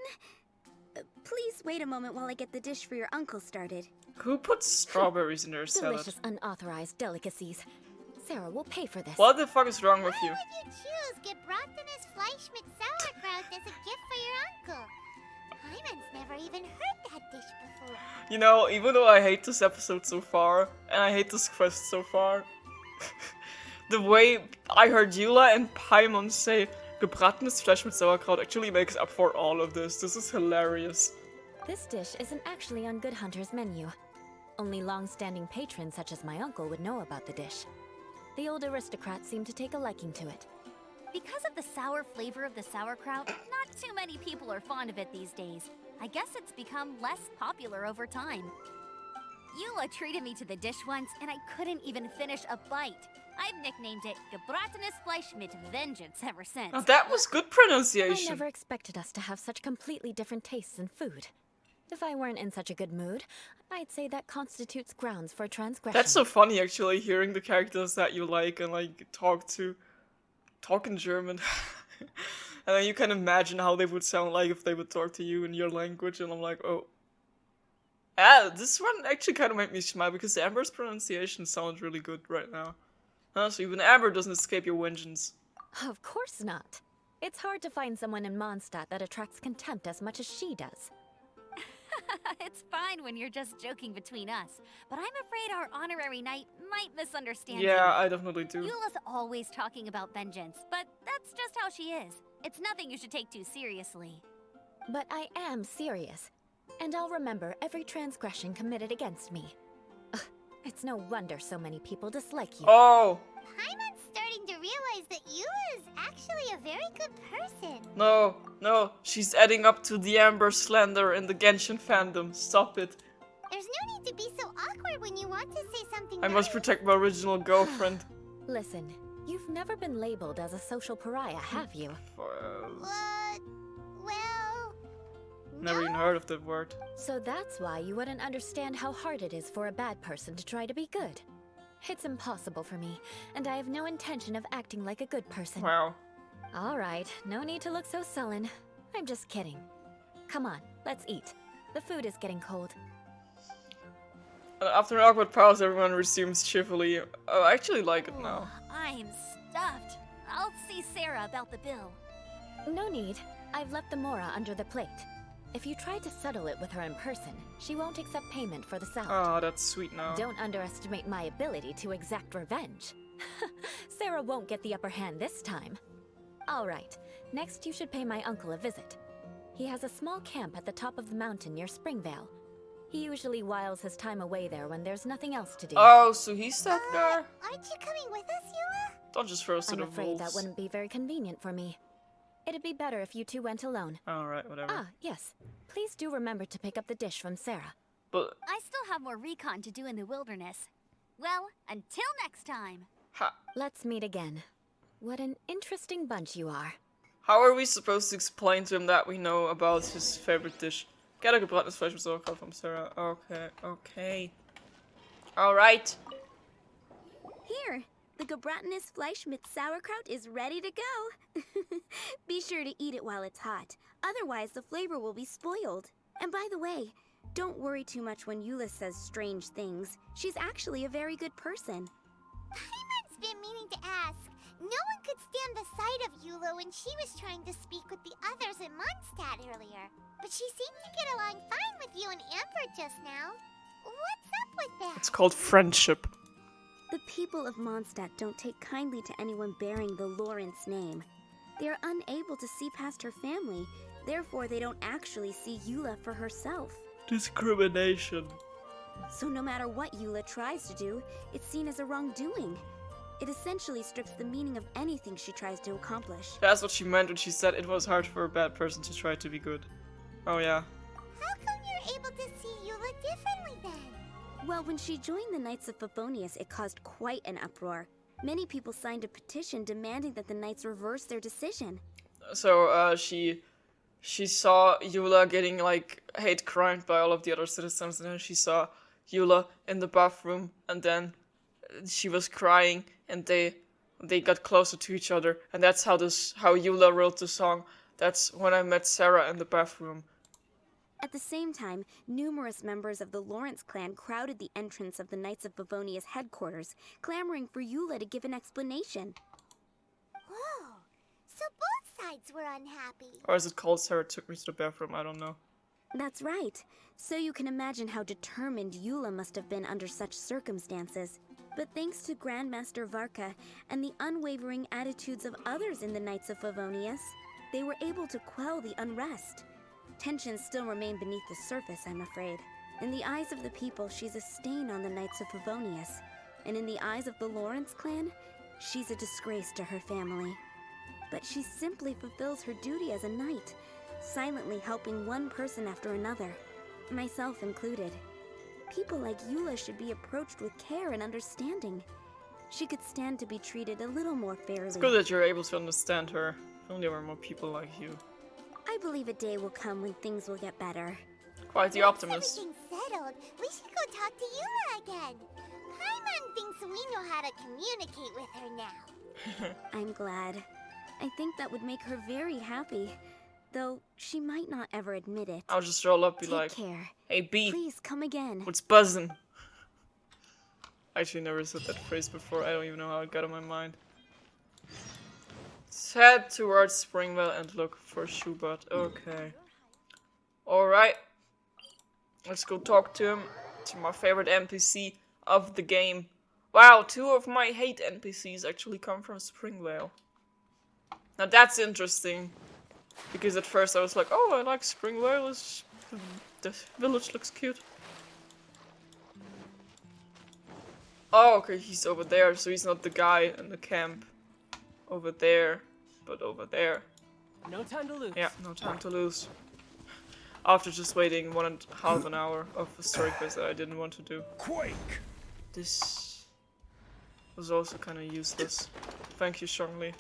please wait a moment while I get the dish for your uncle started. Who puts strawberries in their salad? Delicious unauthorized delicacies. Sarah will pay for this. What the fuck is wrong with you? Why would you choose gebratenes Fleisch mit Sauerkraut as a gift for your uncle? Paimon's never even heard that dish before. You know, even though I hate this episode so far, and I hate this quest so far, the way I heard Eula and Paimon say gebratenes Fleisch mit Sauerkraut actually makes up for all of this. This is hilarious. This dish isn't actually on Good Hunter's menu. Only long-standing patrons such as my uncle would know about the dish. The old aristocrat seemed to take a liking to it. Because of the sour flavor of the sauerkraut, not too many people are fond of it these days. I guess it's become less popular over time. Eula treated me to the dish once, and I couldn't even finish a bite. I've nicknamed it gebratenes Fleisch mit Vengeance ever since. Now that was good pronunciation. I never expected us to have such completely different tastes in food. If I weren't in such a good mood, I'd say that constitutes grounds for transgression. That's so funny, actually, hearing the characters that you like and like talk in German. And then you can imagine how they would sound like if they would talk to you in your language, and I'm like, oh. Ah, this one actually kind of made me smile because Amber's pronunciation sounds really good right now. So even Amber doesn't escape your vengeance. Of course not. It's hard to find someone in Mondstadt that attracts contempt as much as she does. It's fine when you're just joking between us, but I'm afraid our honorary knight might misunderstand you. Yeah, I definitely do. Eula's always talking about vengeance, but that's just how she is. It's nothing you should take too seriously. But I am serious, and I'll remember every transgression committed against me. Ugh, it's no wonder so many people dislike you. Oh! Paimon's starting to realize that Eula is actually a very good person. No, no, she's adding up to the Amber slander in the Genshin fandom. Stop it. There's no need to be so awkward when you want to say something I must nice. protect my original girlfriend. Listen, you've never been labeled as a social pariah, have you? What? Well... Never even heard of that word. So that's why you wouldn't understand how hard it is for a bad person to try to be good. It's impossible for me, and I have no intention of acting like a good person. Wow. Alright, no need to look so sullen. I'm just kidding. Come on, let's eat. The food is getting cold. After an awkward pause, everyone resumes cheerfully. Oh, I actually like it now. I'm stuffed. I'll see Sarah about the bill. No need. I've left the Mora under the plate. If you try to settle it with her in person, she won't accept payment for the salad. Oh, that's sweet now. Don't underestimate my ability to exact revenge. Sarah won't get the upper hand this time. Alright, next you should pay my uncle a visit. He has a small camp at the top of the mountain near Springvale. He usually whiles his time away there when there's nothing else to do. Oh, so he's that guy? Aren't you coming with us, Eula? Don't just throw us to I'm the afraid wolves. that wouldn't be very convenient for me. It'd be better if you two went alone. Alright, whatever. Ah, yes. Please do remember to pick up the dish from Sarah. But I still have more recon to do in the wilderness. Well, until next time. Let's meet again. What an interesting bunch you are. How are we supposed to explain to him that we know about his favorite dish? Get a gebratenes Fleisch mit Sauerkraut from Sarah. Okay, okay. Alright. Here, the gebratenes Fleisch mit Sauerkraut is ready to go. Be sure to eat it while it's hot, otherwise the flavor will be spoiled. And by the way, don't worry too much when Eula says strange things. She's actually a very good person. Paimon's been meaning to ask. No one could stand the sight of Eula when she was trying to speak with the others in Mondstadt earlier. But she seemed to get along fine with you and Amber just now. What's up with that? It's called friendship. The people of Mondstadt don't take kindly to anyone bearing the Lawrence name. They are unable to see past her family, therefore they don't actually see Eula for herself. Discrimination. So no matter what Eula tries to do, it's seen as a wrongdoing. It essentially strips the meaning of anything she tries to accomplish. That's what she meant when she said it was hard for a bad person to try to be good. Oh yeah. How come you're able to see Eula differently then? Well, when she joined the Knights of Favonius, it caused quite an uproar. Many people signed a petition demanding that the Knights reverse their decision. So, she saw Eula getting, like, hate crimed by all of the other citizens, and then she saw Eula in the bathroom, and then she was crying, and they got closer to each other, and that's how Eula wrote the song. That's when I met Sarah in the bathroom. At the same time, numerous members of the Lawrence clan crowded the entrance of the Knights of Favonius headquarters, clamoring for Eula to give an explanation. Whoa, so both sides were unhappy. Or is it called Sarah took me to the bathroom? I don't know. That's right. So you can imagine how determined Eula must have been under such circumstances. But thanks to Grandmaster Varka and the unwavering attitudes of others in the Knights of Favonius, they were able to quell the unrest. Tensions still remain beneath the surface, I'm afraid. In the eyes of the people, she's a stain on the Knights of Favonius. And in the eyes of the Lawrence clan, she's a disgrace to her family. But she simply fulfills her duty as a knight, silently helping one person after another, myself included. People like Eula should be approached with care and understanding. She could stand to be treated a little more fairly. It's good that you're able to understand her. If only there were more people like you. I believe a day will come when things will get better. Quite the optimist. Once everything's settled, we should go talk to Eula again. Paimon thinks we know how to communicate with her now. I'm glad. I think that would make her very happy. Though she might not ever admit it. I'll just roll up, be Take like, care. "Hey B, Please come again." what's buzzing?" I actually never said that phrase before. I don't even know how it got in my mind. Let's head towards Springvale and look for Schubert. Okay. Alright. Let's go talk to him. To my favorite NPC of the game. Wow, 2 of my hate NPCs actually come from Springvale. Now that's interesting. Because at first I was like, oh, I like Springvale. The village looks cute. Oh, okay, he's over there, so he's not the guy in the camp over there, but over there. No time to lose. Yeah, no time to lose. After just waiting 1.5 an hour of a story quest that I didn't want to do. Quake! This was also kind of useless. Thank you, Shongli.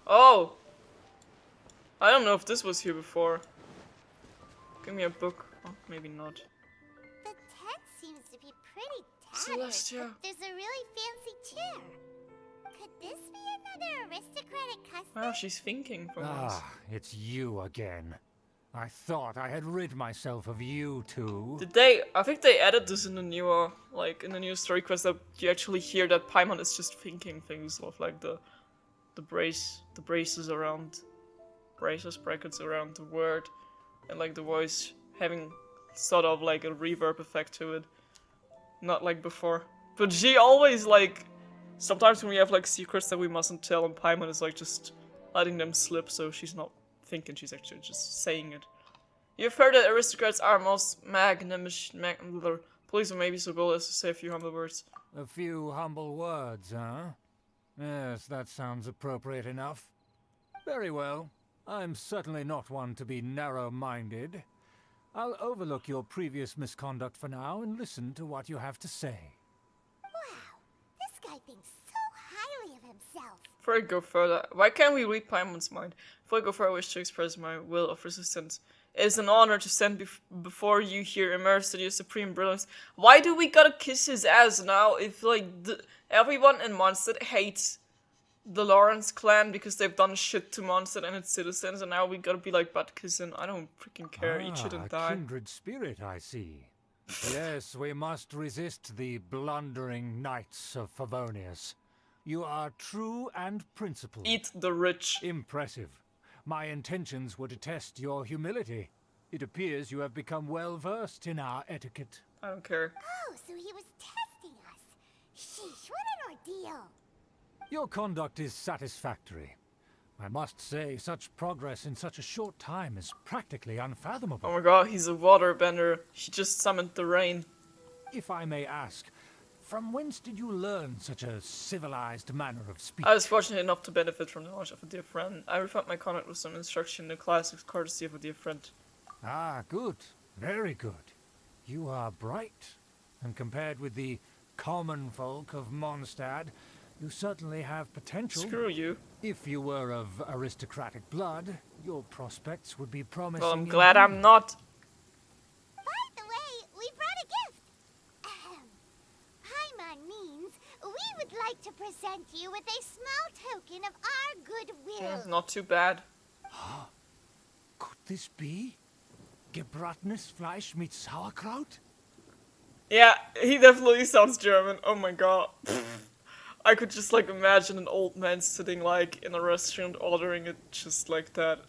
Oh! I don't know if this was here before. Give me a book. Oh, maybe not. The tent seems to be pretty tattered, Celestia. but there's a really fancy chair. Could this be another aristocratic custom? Wow, she's thinking for once. Ah, it's you again. I thought I had rid myself of you two. Did they? I think they added this in the newer, like in the new story quest, that you actually hear that Paimon is just thinking things of like the braces around, brackets around the word, and like the voice having sort of like a reverb effect to it, not like before. But she always like, sometimes when we have like secrets that we mustn't tell, and Paimon is like just letting them slip, so she's not thinking, she's actually just saying it. You've heard that aristocrats are most magnanimous, police are maybe so bold as to say a few humble words. A few humble words, huh? Yes, that sounds appropriate enough. Very well. I'm certainly not one to be narrow-minded. I'll overlook your previous misconduct for now and listen to what you have to say. Wow, this guy thinks so highly of himself. Before I go further, why can't we read Paimon's mind? Before I go further, I wish to express my will of resistance. It is an honor to stand before you here, immersed in your supreme brilliance. Why do we gotta kiss his ass now if, like, everyone in Mondstadt hates the Lawrence clan because they've done shit to Mondstadt and its citizens, and now we gotta be, like, butt kissing? I don't freaking care. Eat shit and die. Kindred spirit, I see. Yes, we must resist the blundering knights of Favonius. You are true and principled. Eat the rich. Impressive. My intentions were to test your humility. It appears you have become well versed in our etiquette. I don't care. Oh, so he was testing us. Sheesh, what an ordeal. Your conduct is satisfactory. I must say, such progress in such a short time is practically unfathomable. Oh my god, he's a waterbender. He just summoned the rain. If I may ask, from whence did you learn such a civilized manner of speech? I was fortunate enough to benefit from the knowledge of a dear friend. I refined my conduct with some instruction in the classic courtesy of a dear friend. Ah, good. Very good. You are bright, and compared with the common folk of Mondstadt, you certainly have potential. Screw you. If you were of aristocratic blood, your prospects would be promising. Well, I'm glad I'm not. By the way, we brought a gift. Paimon means we would like to present you with a small token of our goodwill. Yeah, not too bad. Could this be gebrattenes Fleisch mit Sauerkraut? Yeah, he definitely sounds German. Oh my god. I could just like imagine an old man sitting like in a restaurant ordering it just like that.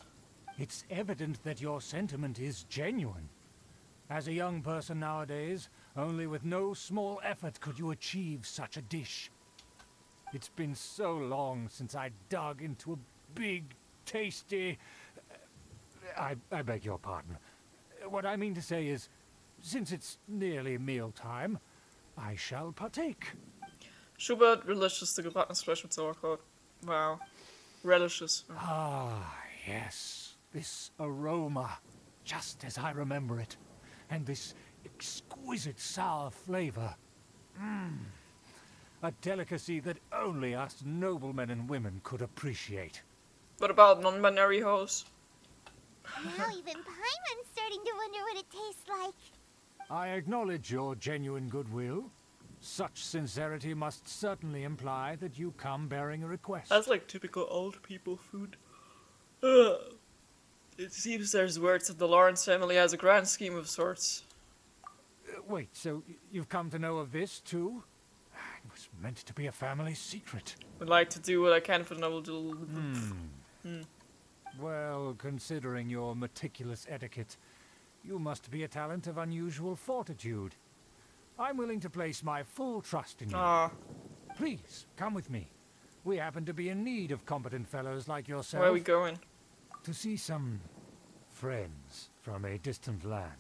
It's evident that your sentiment is genuine. As a young person nowadays, only with no small effort could you achieve such a dish. It's been so long since I dug into a big, tasty... I beg your pardon. What I mean to say is, since it's nearly mealtime, I shall partake. Schubert relishes the gebratene Fleisch mit Sauerkraut. Wow. Relishes. Ah, yes. This aroma, just as I remember it. And this exquisite sour flavor. A delicacy that only us noblemen and women could appreciate. What about non-binary hoes? Now even Paimon's starting to wonder what it tastes like. I acknowledge your genuine goodwill. Such sincerity must certainly imply that you come bearing a request. That's like typical old people food. Ugh. It seems there's words that the Lawrence family has a grand scheme of sorts. Wait, so you've come to know of this too? It was meant to be a family secret. Would like to do what I can for the noble. Well, considering your meticulous etiquette, you must be a talent of unusual fortitude. I'm willing to place my full trust in you. Please, come with me. We happen to be in need of competent fellows like yourself. Where are we going? To see some friends from a distant land.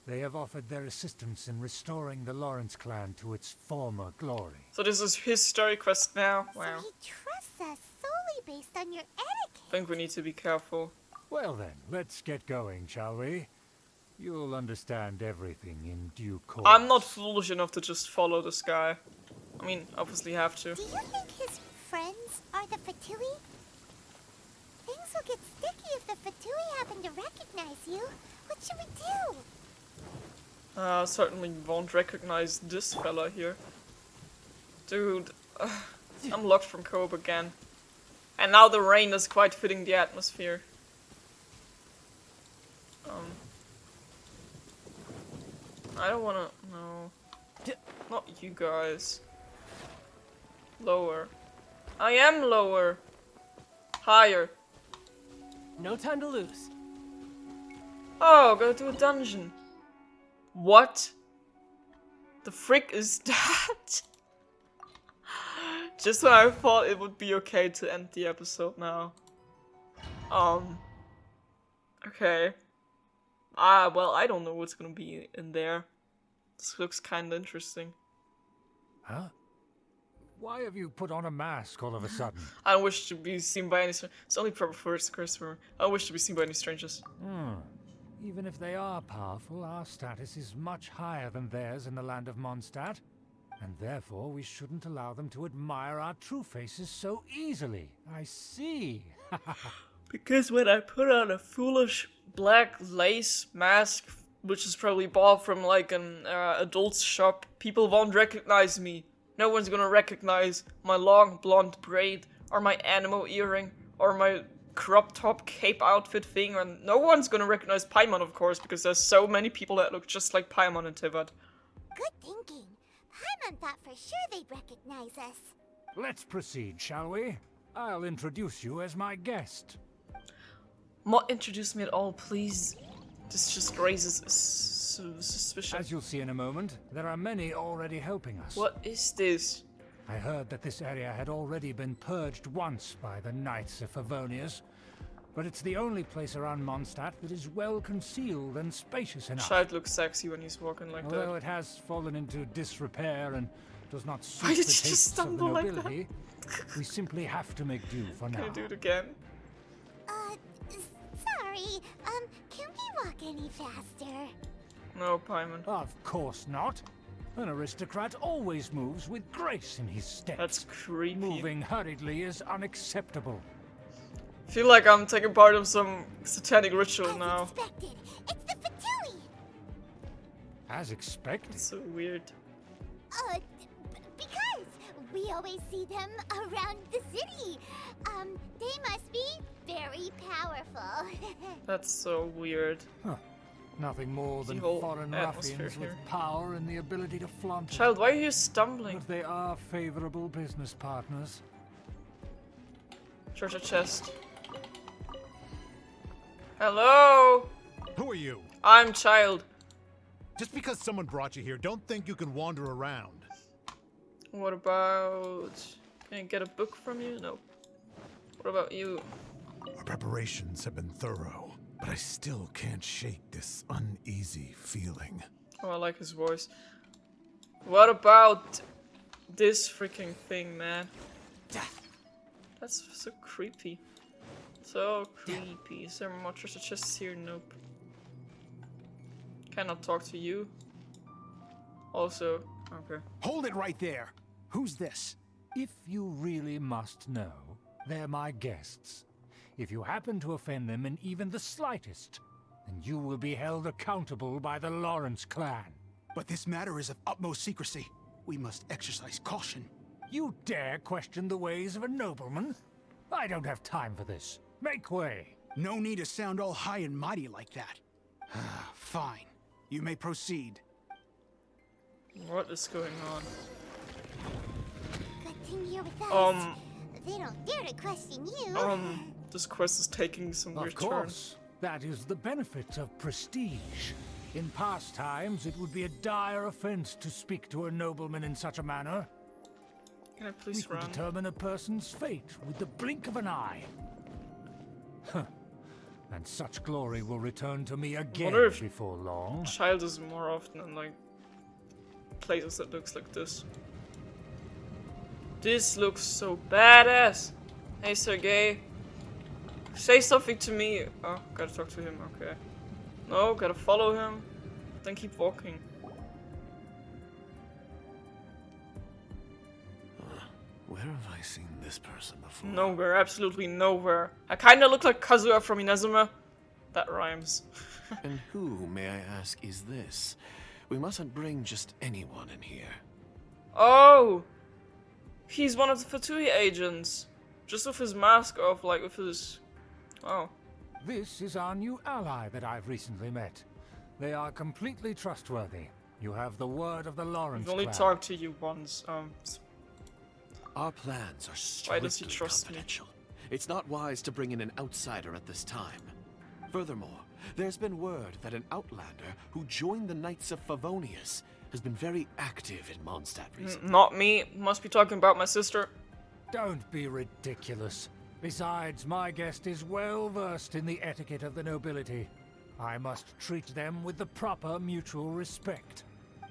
They have offered their assistance in restoring the Lawrence clan to its former glory. So this is his story quest now? Wow. So he trusts us solely based on your etiquette. I think we need to be careful. Well then, let's get going, shall we? You'll understand everything in due course. I'm not foolish enough to just follow this guy. I mean, obviously have to. Do you think his friends are the Fatui? Things will get sticky if the Fatui happen to recognize you. What should we do? Certainly won't recognize this fella here. Dude, I'm locked from Cope again. And now the rain is quite fitting the atmosphere. I don't wanna... no. Not you guys. Lower. I am lower. Higher. No time to lose. Oh, go to a dungeon. What? The frick is that? Just when I thought it would be okay to end the episode now. Okay. Well, I don't know what's gonna be in there. This looks kinda interesting. Huh? Why have you put on a mask all of a sudden? I don't wish to be seen by any It's only proper for it's Christopher. I don't wish to be seen by any strangers. Even if they are powerful, our status is much higher than theirs in the land of Mondstadt. And therefore, we shouldn't allow them to admire our true faces so easily. I see. Because when I put on a foolish black lace mask, which is probably bought from like an adult's shop, people won't recognize me. No one's gonna recognize my long blonde braid, or my animo earring, or my crop top cape outfit thing, and no one's gonna recognize Paimon, of course, because there's so many people that look just like Paimon in Tivat. Good thinking. Paimon thought for sure they'd recognize us. Let's proceed, shall we? I'll introduce you as my guest. Not introduce me at all, please. This just raises suspicion. As you'll see in a moment, there are many already helping us. What is this? I heard that this area had already been purged once by the Knights of Favonius, but it's the only place around Mondstadt that is well concealed and spacious enough. Child looks sexy when he's walking like that. Although it has fallen into disrepair and does not suit Why the did you just tastes of the stumble like that? nobility, we simply have to make do for now. Can I do it again? Sorry, can we walk any faster? No, Paimon. Of course not. An aristocrat always moves with grace in his steps. That's creepy. Moving hurriedly is unacceptable. I feel like I'm taking part of some satanic ritual now. Expected. It's the Fatui! As expected? It's so weird. Because we always see them around the city. They must be very powerful. That's so weird. Huh. Nothing more than whole foreign atmosphere ruffians here. with power and the ability to flaunt it. Child, why are you stumbling? But they are favorable business partners. Treasure chest. Hello? Who are you? I'm Child. Just because someone brought you here, don't think you can wander around. What about... Can I get a book from you? No. What about you? Our preparations have been thorough, but I still can't shake this uneasy feeling. Oh, I like his voice. What about this freaking thing, man? That's so creepy. So creepy. Is there more treasure chests here? Nope. Cannot talk to you. Also, okay. Hold it right there. Who's this? If you really must know, they're my guests. If you happen to offend them in even the slightest, then you will be held accountable by the Lawrence clan. But this matter is of utmost secrecy. We must exercise caution. You dare question the ways of a nobleman? I don't have time for this. Make way. No need to sound all high and mighty like that. Fine. You may proceed. What is going on? Good thing you're with us. They don't dare to question you. This quest is taking some weird turn. Of course. That is the benefit of prestige. In past times, it would be a dire offense to speak to a nobleman in such a manner. Can I please we run? could determine a person's fate with the blink of an eye. Huh. And such glory will return to me again before long. Child is more often in like places that looks like this. This looks so badass. Hey Sergey, say something to me. Oh, gotta talk to him. Okay. No, gotta follow him. Then keep walking. Where have I seen this person before? Nowhere, absolutely nowhere. I kinda look like Kazuya from Inazuma. That rhymes. And who, may I ask, is this? We mustn't bring just anyone in here. Oh! He's one of the Fatui agents. Just with his mask off, like with his... Oh. This is our new ally that I've recently met. They are completely trustworthy. You have the word of the Lawrence I've only clan. talked to you once. Our plans are Why does he strictly trust me? confidential. It's not wise to bring in an outsider at this time. Furthermore, there's been word that an outlander who joined the Knights of Favonius has been very active in Mondstadt recently. Not me. Must be talking about my sister. Don't be ridiculous. Besides, my guest is well versed in the etiquette of the nobility. I must treat them with the proper mutual respect.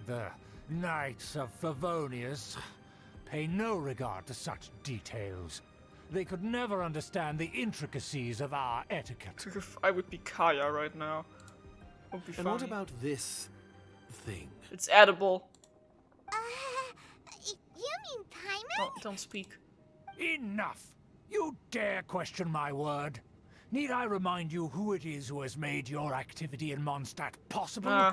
The Knights of Favonius pay no regard to such details. They could never understand the intricacies of our etiquette. If I would be Kaya right now. Would be And funny. what about this thing? It's edible. You mean Paimon? Oh, don't speak. Enough! You dare question my word? Need I remind you who it is who has made your activity in Mondstadt possible? Nah.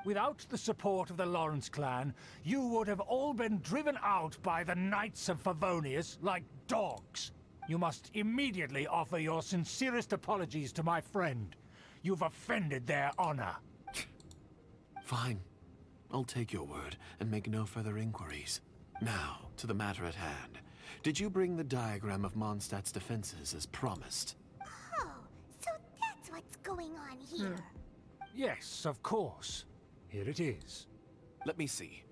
Without the support of the Lawrence clan, you would have all been driven out by the Knights of Favonius like dogs. You must immediately offer your sincerest apologies to my friend. You've offended their honor. Fine. I'll take your word and make no further inquiries. Now, to the matter at hand. Did you bring the diagram of Mondstadt's defenses as promised? Oh, so that's what's going on here. Yes, of course. Here it is. Let me see.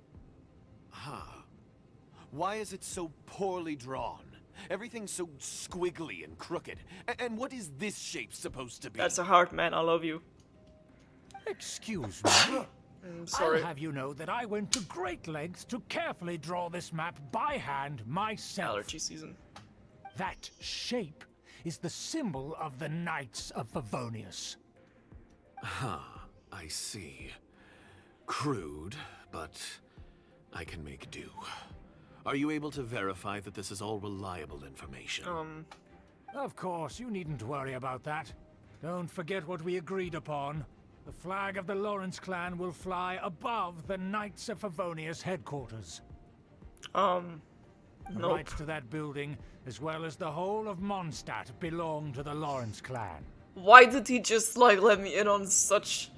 Why is it so poorly drawn? Everything's so squiggly and crooked. And what is this shape supposed to be? That's a heart, man. I love you. Excuse me. I'm sorry. I'll have you know that I went to great lengths to carefully draw this map by hand myself. Allergy season. That shape is the symbol of the Knights of Favonius. I see. Crude, but I can make do. Are you able to verify that this is all reliable information? Of course, you needn't worry about that. Don't forget what we agreed upon. The flag of the Lawrence clan will fly above the Knights of Favonius headquarters. The nope. rights to that building, as well as the whole of Mondstadt, belong to the Lawrence clan. Why did he just, like, let me in on such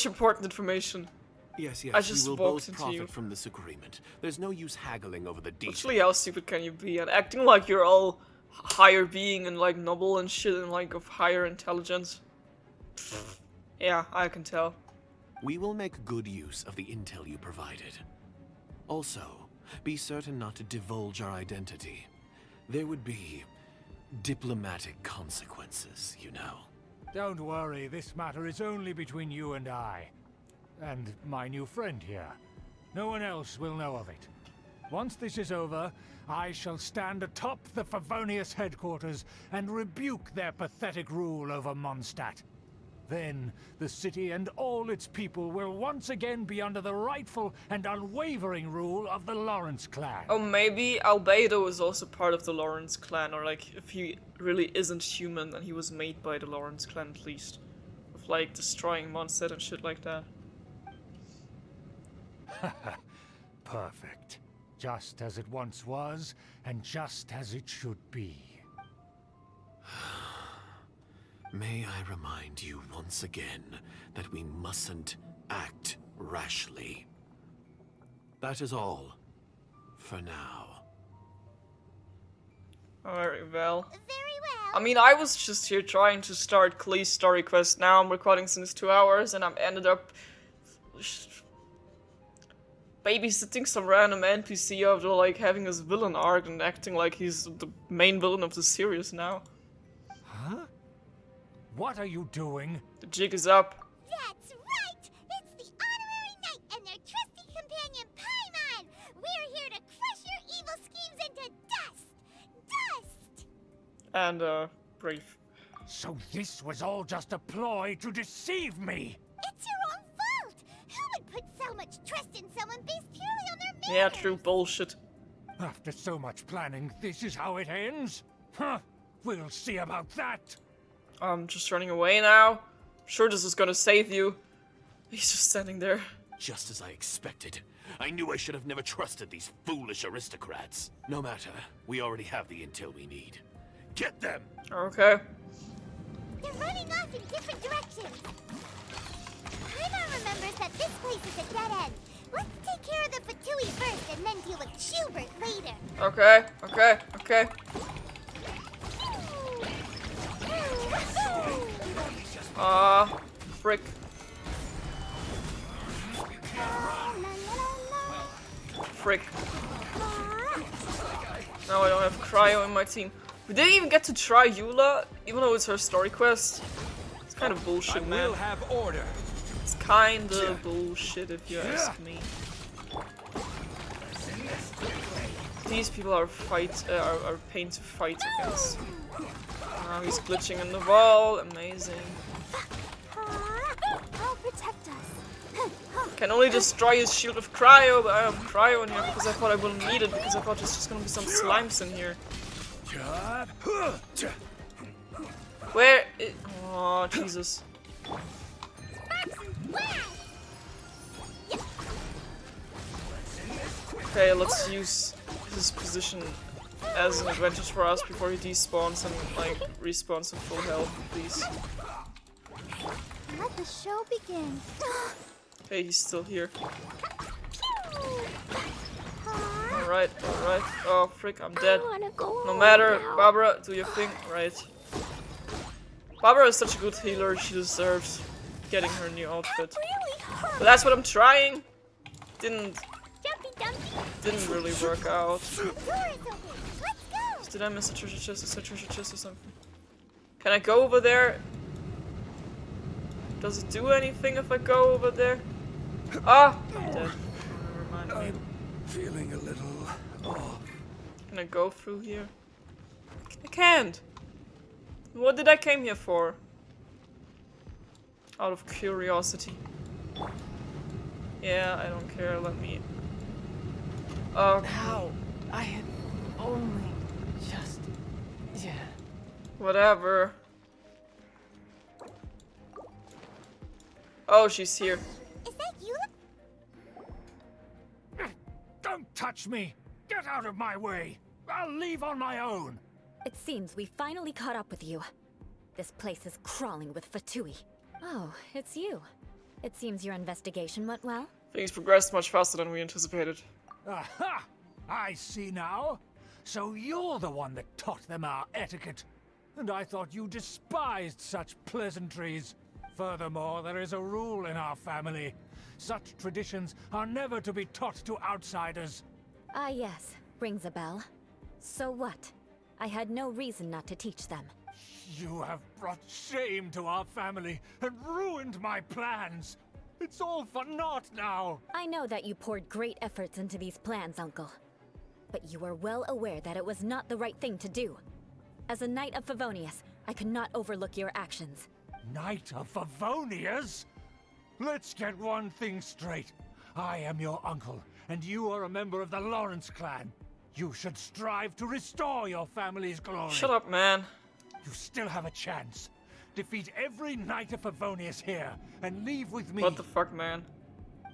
important information? Yes, I just we will walked both into profit you. from this agreement. There's no use haggling over the details. Literally, how stupid can you be? And acting like you're all higher being and, like, noble and shit and, like, of higher intelligence. Yeah, I can tell. We will make good use of the intel you provided. Also, be certain not to divulge our identity. There would be diplomatic consequences, you know. Don't worry, this matter is only between you and I. And my new friend here. No one else will know of it. Once this is over, I shall stand atop the Favonius headquarters and rebuke their pathetic rule over Mondstadt. Then, the city and all its people will once again be under the rightful and unwavering rule of the Lawrence clan. Oh, maybe Albedo is also part of the Lawrence clan, or like, if he really isn't human, then he was made by the Lawrence clan at least. Of like, destroying Mondstadt and shit like that. Perfect. Just as it once was, and just as it should be. May I remind you once again that we mustn't act rashly. That is all, for now. Very well. Very well. I mean, I was just here trying to start Klee's story quest. Now I'm recording since 2 hours, and I'm ended up babysitting some random NPC after like having his villain arc and acting like he's the main villain of the series now. Huh? What are you doing? The jig is up. That's right! It's the honorary knight and their trusty companion Paimon! We're here to crush your evil schemes into dust! Dust! And, brief. So this was all just a ploy to deceive me! It's your own fault! Who would put so much trust in someone based purely on their manners? Yeah, true bullshit. After so much planning, this is how it ends? Huh, we'll see about that! I'm just running away now. Sure, this is gonna save you. He's just standing there. Just as I expected. I knew I should have never trusted these foolish aristocrats. No matter, we already have the intel we need. Get them! Okay. They're running off in different directions. Paimon remembers that this place is a dead end. Let's take care of the Fatui first and then deal with Schubert later. Okay, okay, okay. Frick. Frick. Now I don't have Cryo in my team. We didn't even get to try Eula, even though it's her story quest. It's kind of bullshit, man. We'll have order. It's kind of bullshit if you ask me. These people are pain to fight against. Now he's glitching in the wall. Amazing. I'll protect us. Can only destroy his shield of Cryo, but I have Cryo in here because I thought I wouldn't need it because I thought there's just gonna be some slimes in here. Where is... Oh, Jesus. Okay, let's use his position as an advantage for us before he despawns and like respawns at full health, please. Let the show begin. Okay, he's still here. Alright, alright. Oh, frick, I'm dead. No matter, Barbara, do your thing. Right. Barbara is such a good healer, she deserves getting her new outfit. But that's what I'm trying. Didn't really work out. Did I miss a treasure chest? Is there a treasure chest or something? Can I go over there? Does it do anything if I go over there? Ah! I'm dead. Never mind. I'm feeling a little off. Can I go through here? I can't! What did I came here for? Out of curiosity. Yeah, I don't care, let me... How? I had only just... Yeah. Whatever. Oh, she's here. Is that you? Don't touch me! Get out of my way! I'll leave on my own! It seems we finally caught up with you. This place is crawling with Fatui. Oh, it's you. It seems your investigation went well. Things progressed much faster than we anticipated. Aha! I see now. So you're the one that taught them our etiquette. And I thought you despised such pleasantries. Furthermore, there is a rule in our family. Such traditions are never to be taught to outsiders. Ah yes, rings a bell. So what? I had no reason not to teach them. You have brought shame to our family and ruined my plans. It's all for naught now. I know that you poured great efforts into these plans, Uncle. But you were well aware that it was not the right thing to do. As a Knight of Favonius, I could not overlook your actions. Knight of Favonius? Let's get one thing straight. I am your uncle, and you are a member of the Lawrence clan. You should strive to restore your family's glory. Shut up, man. You still have a chance. Defeat every Knight of Favonius here, and leave with me. What the fuck, man?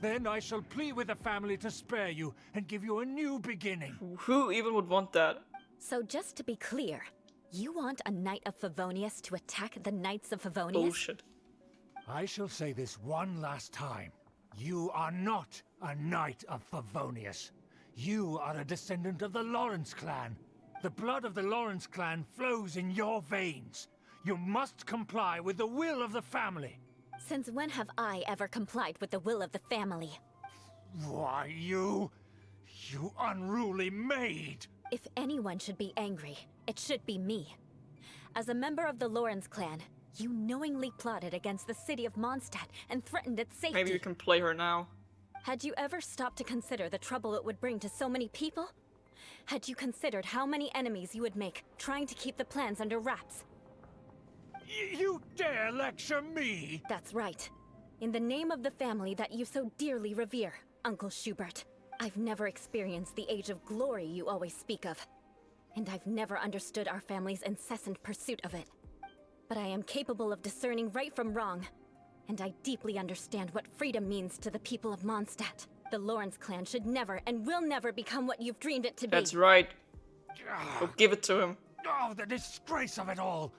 Then I shall plead with the family to spare you and give you a new beginning. Who even would want that? So just to be clear, you want a Knight of Favonius to attack the Knights of Favonius? Bullshit. I shall say this one last time. You are not a Knight of Favonius. You are a descendant of the Lawrence clan. The blood of the Lawrence clan flows in your veins. You must comply with the will of the family. Since when have I ever complied with the will of the family? Why, you unruly maid! If anyone should be angry, it should be me. As a member of the Lawrence clan, you knowingly plotted against the city of Mondstadt and threatened its safety. Maybe we can play her now. Had you ever stopped to consider the trouble it would bring to so many people? Had you considered how many enemies you would make trying to keep the plans under wraps? You dare lecture me? That's right. In the name of the family that you so dearly revere, Uncle Schubert. I've never experienced the age of glory you always speak of. And I've never understood our family's incessant pursuit of it. But I am capable of discerning right from wrong. And I deeply understand what freedom means to the people of Mondstadt. The Lawrence clan should never and will never become what you've dreamed it to be. That's right. Go give it to him. Oh, the disgrace of it all!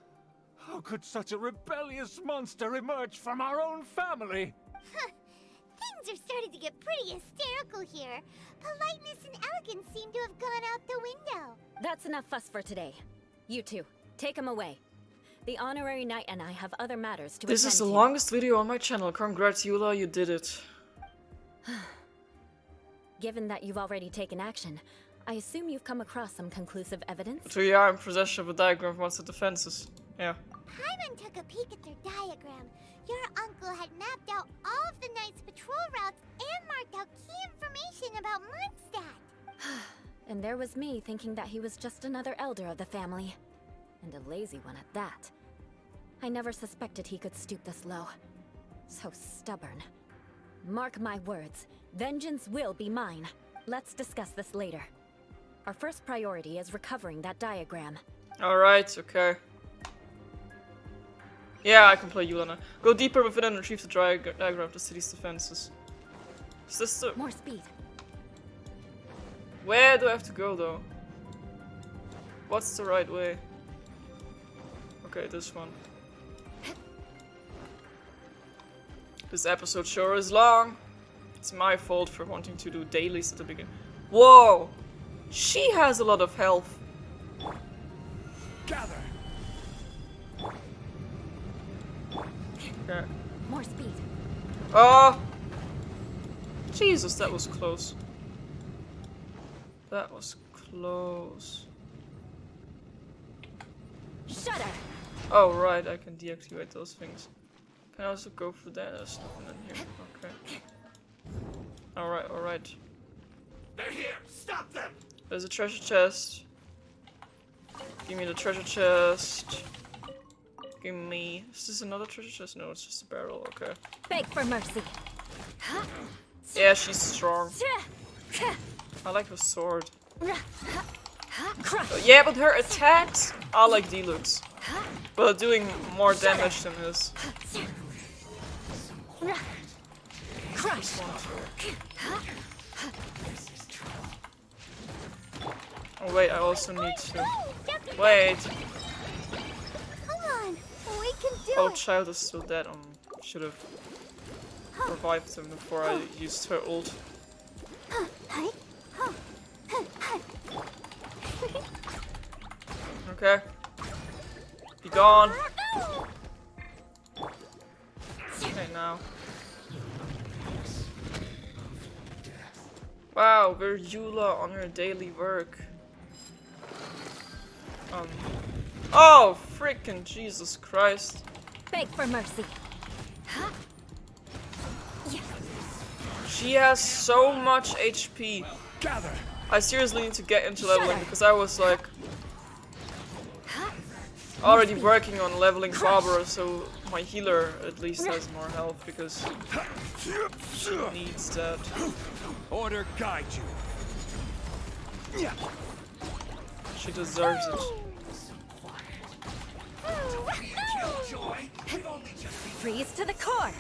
How could such a rebellious monster emerge from our own family? Things are starting to get pretty hysterical here. Politeness and elegance seem to have gone out the window. That's enough fuss for today. You two, take him away. The honorary knight and I have other matters to attend to. This is the longest video on my channel. Congrats, Eula, you did it. Given that you've already taken action, I assume you've come across some conclusive evidence? So you are in possession of a diagram of monster defenses. Yeah. Paimon took a peek at their diagram. Your uncle had mapped out all of the Knight's patrol routes and marked out key information about Mondstadt. And there was me thinking that he was just another elder of the family. And a lazy one at that. I never suspected he could stoop this low. So stubborn. Mark my words, vengeance will be mine. Let's discuss this later. Our first priority is recovering that diagram. Alright, okay. Yeah, I can play Yulana. Go deeper within and retrieve the diagram of the city's defenses. Is this the... More speed. Where do I have to go, though? What's the right way? Okay, this one. This episode sure is long. It's my fault for wanting to do dailies at the beginning. Whoa! She has a lot of health. Gather. Okay. More speed. Oh! Jesus, that was close. That was close. Shudder! Oh, right, I can deactivate those things. Can I also go for that? There's nothing in here. Okay. Alright, alright. They're here! Stop them! There's a treasure chest. Give me the treasure chest. Give me... Is this another treasure chest? No, it's just a barrel. Okay. Beg for mercy. Yeah, she's strong. I like her sword. Yeah, but her attacks are like Deluxe. But doing more damage than his. Crush. Oh wait, I also need to... Wait! Come on, we can do Oh, it. child is still dead. Should have revived him before I used her ult. Okay. Be gone. now. Wow, we're Eula on her daily work. Oh, freaking Jesus Christ. Beg for mercy. She has so much HP. I seriously need to get into leveling because I was like already working on leveling Barbara, so my healer at least has more health because she needs that. Order guide you. She deserves it. Freeze to the core.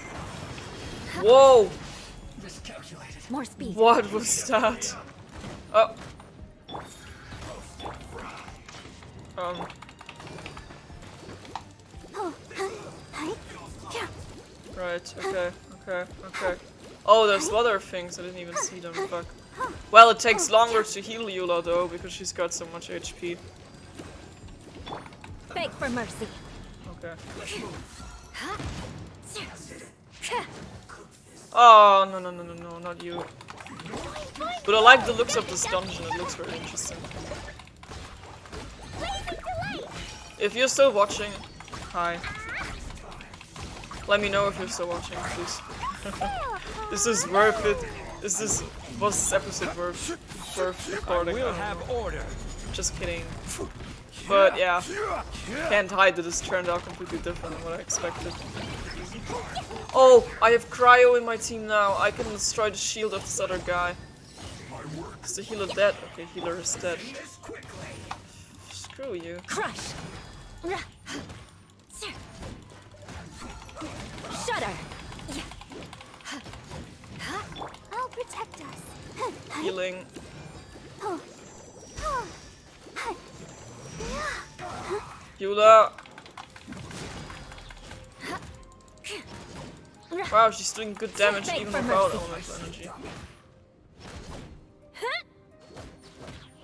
Whoa! More speed. What was that? Oh. Right, okay. Oh, there's other things, I didn't even see them, fuck. Well, it takes longer to heal Eula though, because she's got so much HP. Beg for mercy. Okay. Oh, no, not you. But I like the looks of this dungeon, it looks very interesting. If you're still watching, hi. Let me know if you're still watching, please. This is worth it. Was this episode worth recording? We'll have order. Just kidding. But yeah, can't hide that this turned out completely different than what I expected. Oh, I have Cryo in my team now. I can destroy the shield of this other guy. Is the healer dead? Okay, healer is dead. Screw you. Crush. Shudder. I'll protect us. Healing. Eula. Wow, she's doing good damage even without elemental energy.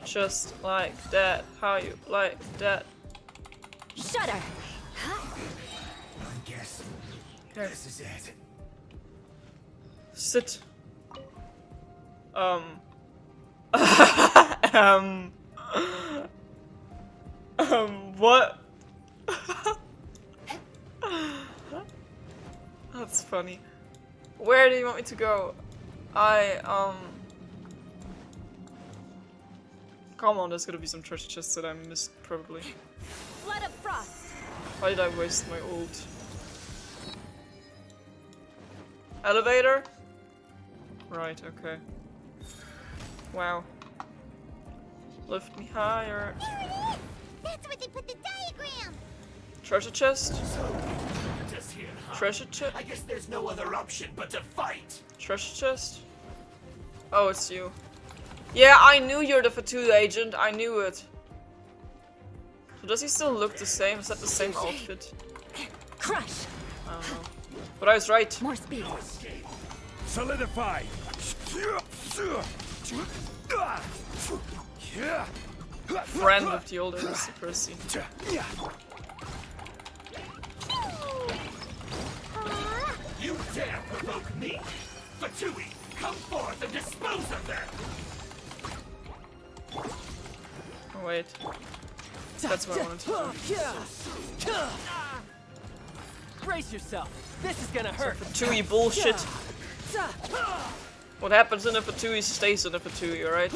Just like that. How you like that? Shudder. I guess this is it. Sit. What? That's funny. Where do you want me to go? Come on, there's gotta be some treasure chests that I missed, probably. Flood of frost. Why did I waste my ult? Elevator? Right, okay. Wow. Lift me higher. There it is! That's where they put the diagram! Treasure chest? Just here, huh? Treasure chest? I guess there's no other option but to fight. Treasure chest? Oh, it's you. Yeah, I knew you're the Fatu agent. I knew it. So does he still look the same? Is that the same outfit? Crush. I don't know. But I was right. More speed. Solidify. Friend of the old aristocracy. You dare provoke me! Fatui, come forth and dispose of them! Oh, wait. That's what I wanted to do. Brace yourself. This is gonna hurt. Fatui bullshit. What happens in a Fatui stays in a Fatui, alright?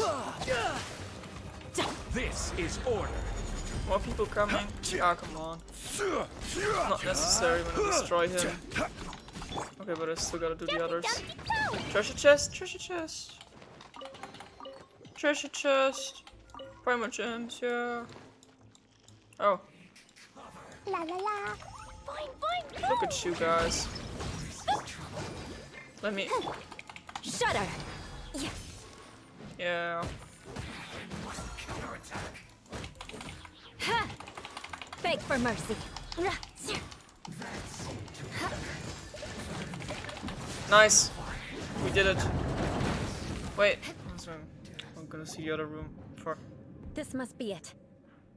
This is order. More people coming? Ah, come on. Not necessary when I destroy him. Okay, but I still gotta do the others. Treasure chest, treasure chest. Treasure chest. Primal gems, yeah. Oh. La la la. Boing, boing, Look at you guys. Let me. Shudder. Yeah. Ha. Beg for mercy. Nice. We did it. Wait. I'm gonna see the other room. For. This must be it.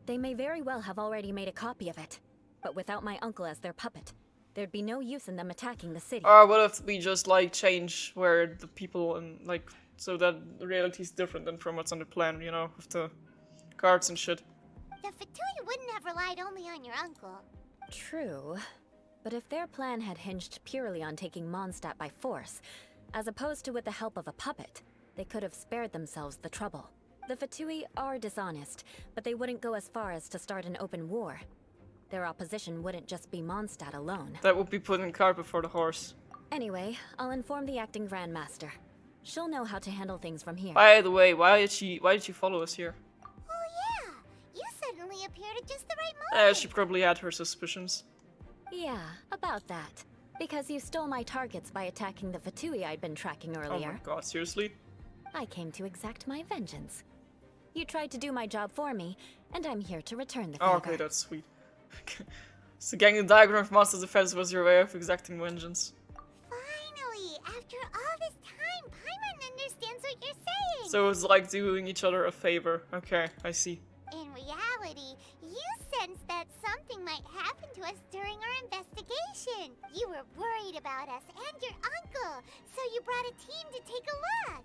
They may very well have already made a copy of it, but without my uncle as their puppet. There'd be no use in them attacking the city. Or what if we just like change where the people and like so that the reality is different than from what's on the plan, you know, with the cards and shit. The Fatui wouldn't have relied only on your uncle. True. But if their plan had hinged purely on taking Mondstadt by force, as opposed to with the help of a puppet, they could have spared themselves the trouble. The Fatui are dishonest, but they wouldn't go as far as to start an open war. Their opposition wouldn't just be Mondstadt alone. That would be putting cart before the horse. Anyway, I'll inform the acting Grandmaster. She'll know how to handle things from here. By the way, why did she follow us here? Oh yeah, you suddenly appeared at just the right moment. She probably had her suspicions. Yeah, about that. Because you stole my targets by attacking the Fatui I'd been tracking earlier. Oh my god, seriously? I came to exact my vengeance. You tried to do my job for me, and I'm here to return the favor. Oh, okay, that's sweet. So getting the diagram of Monster Defense was your way of exacting vengeance. Finally, after all this time, Paimon understands what you're saying. So it's like doing each other a favor. Okay, I see. In reality, you sensed that something might happen to us during our investigation. You were worried about us and your uncle, so you brought a team to take a look.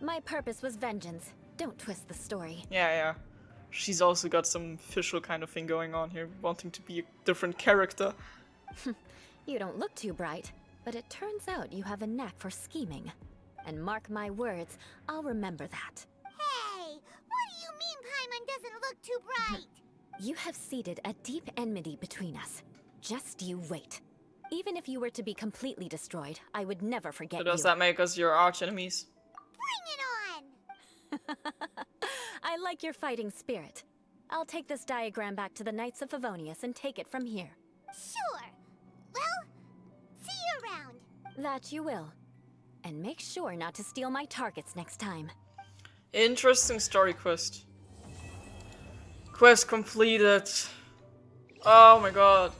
My purpose was vengeance. Don't twist the story. Yeah. She's also got some official kind of thing going on here, wanting to be a different character. You don't look too bright, but it turns out you have a knack for scheming. And mark my words, I'll remember that. Hey, what do you mean Paimon doesn't look too bright? You have seeded a deep enmity between us. Just you wait. Even if you were to be completely destroyed, I would never forget you. So does that make us your arch enemies? Bring it on! I like your fighting spirit. I'll take this diagram back to the Knights of Favonius and take it from here. Sure. Well, see you around. That you will. And make sure not to steal my targets next time. Interesting story quest. Quest completed. Oh my god.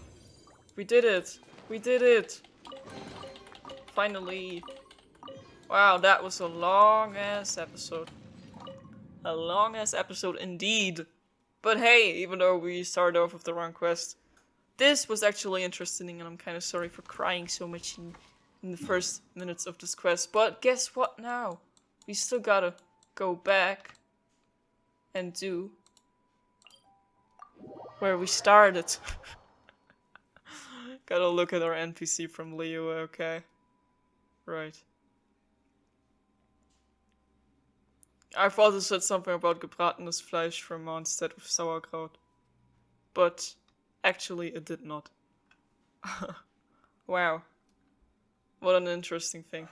We did it. We did it. Finally. Wow, that was a long-ass episode. A long-ass episode indeed. But hey, even though we started off with the wrong quest, this was actually interesting, and I'm kind of sorry for crying so much in the first minutes of this quest. But guess what now? We still gotta go back and do where we started. Gotta look at our NPC from Leo, okay? Right. I thought it said something about gebratenes Fleisch from Mondstadt with sauerkraut. But actually it did not. Wow. What an interesting thing.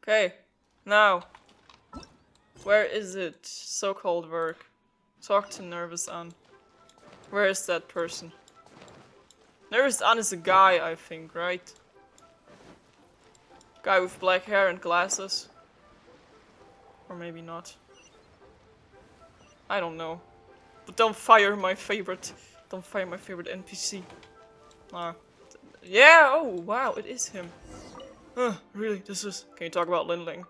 Okay, now. Where is it? So-called work. Talk to Nervous Ann. Where is that person? Nervous Ann is a guy, I think, right? Guy with black hair and glasses. Or maybe not. I don't know. But don't fire my favorite. Don't fire my favorite NPC. Yeah, oh wow, it is him. Really, this is... Can you talk about Linling?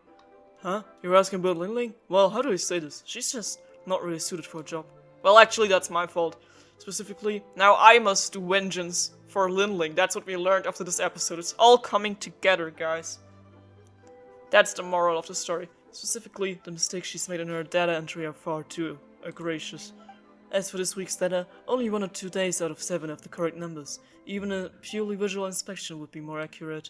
Huh? You're asking about Linling? Well, how do I say this? She's just not really suited for a job. Well, actually, that's my fault. Specifically, now I must do vengeance for Linling. That's what we learned after this episode. It's all coming together, guys. That's the moral of the story. Specifically, the mistakes she's made in her data entry are far too egregious. As for this week's data, only 1 or 2 days out of 7 have the correct numbers. Even a purely visual inspection would be more accurate.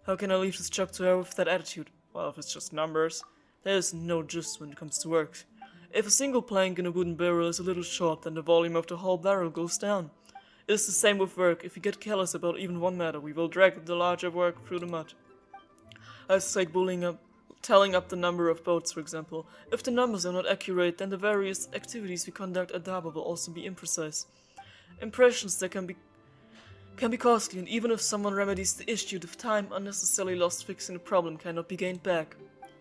How can I leave this job to her with that attitude? Well, if it's just numbers, there is no just when it comes to work. If a single plank in a wooden barrel is a little short, then the volume of the whole barrel goes down. It is the same with work. If we get careless about even one matter, we will drag the larger work through the mud. Let's take tallying up the number of boats, for example. If the numbers are not accurate, then the various activities we conduct at Daba will also be imprecise. Impressions that can be costly, and even if someone remedies the issue, the time unnecessarily lost fixing the problem cannot be gained back.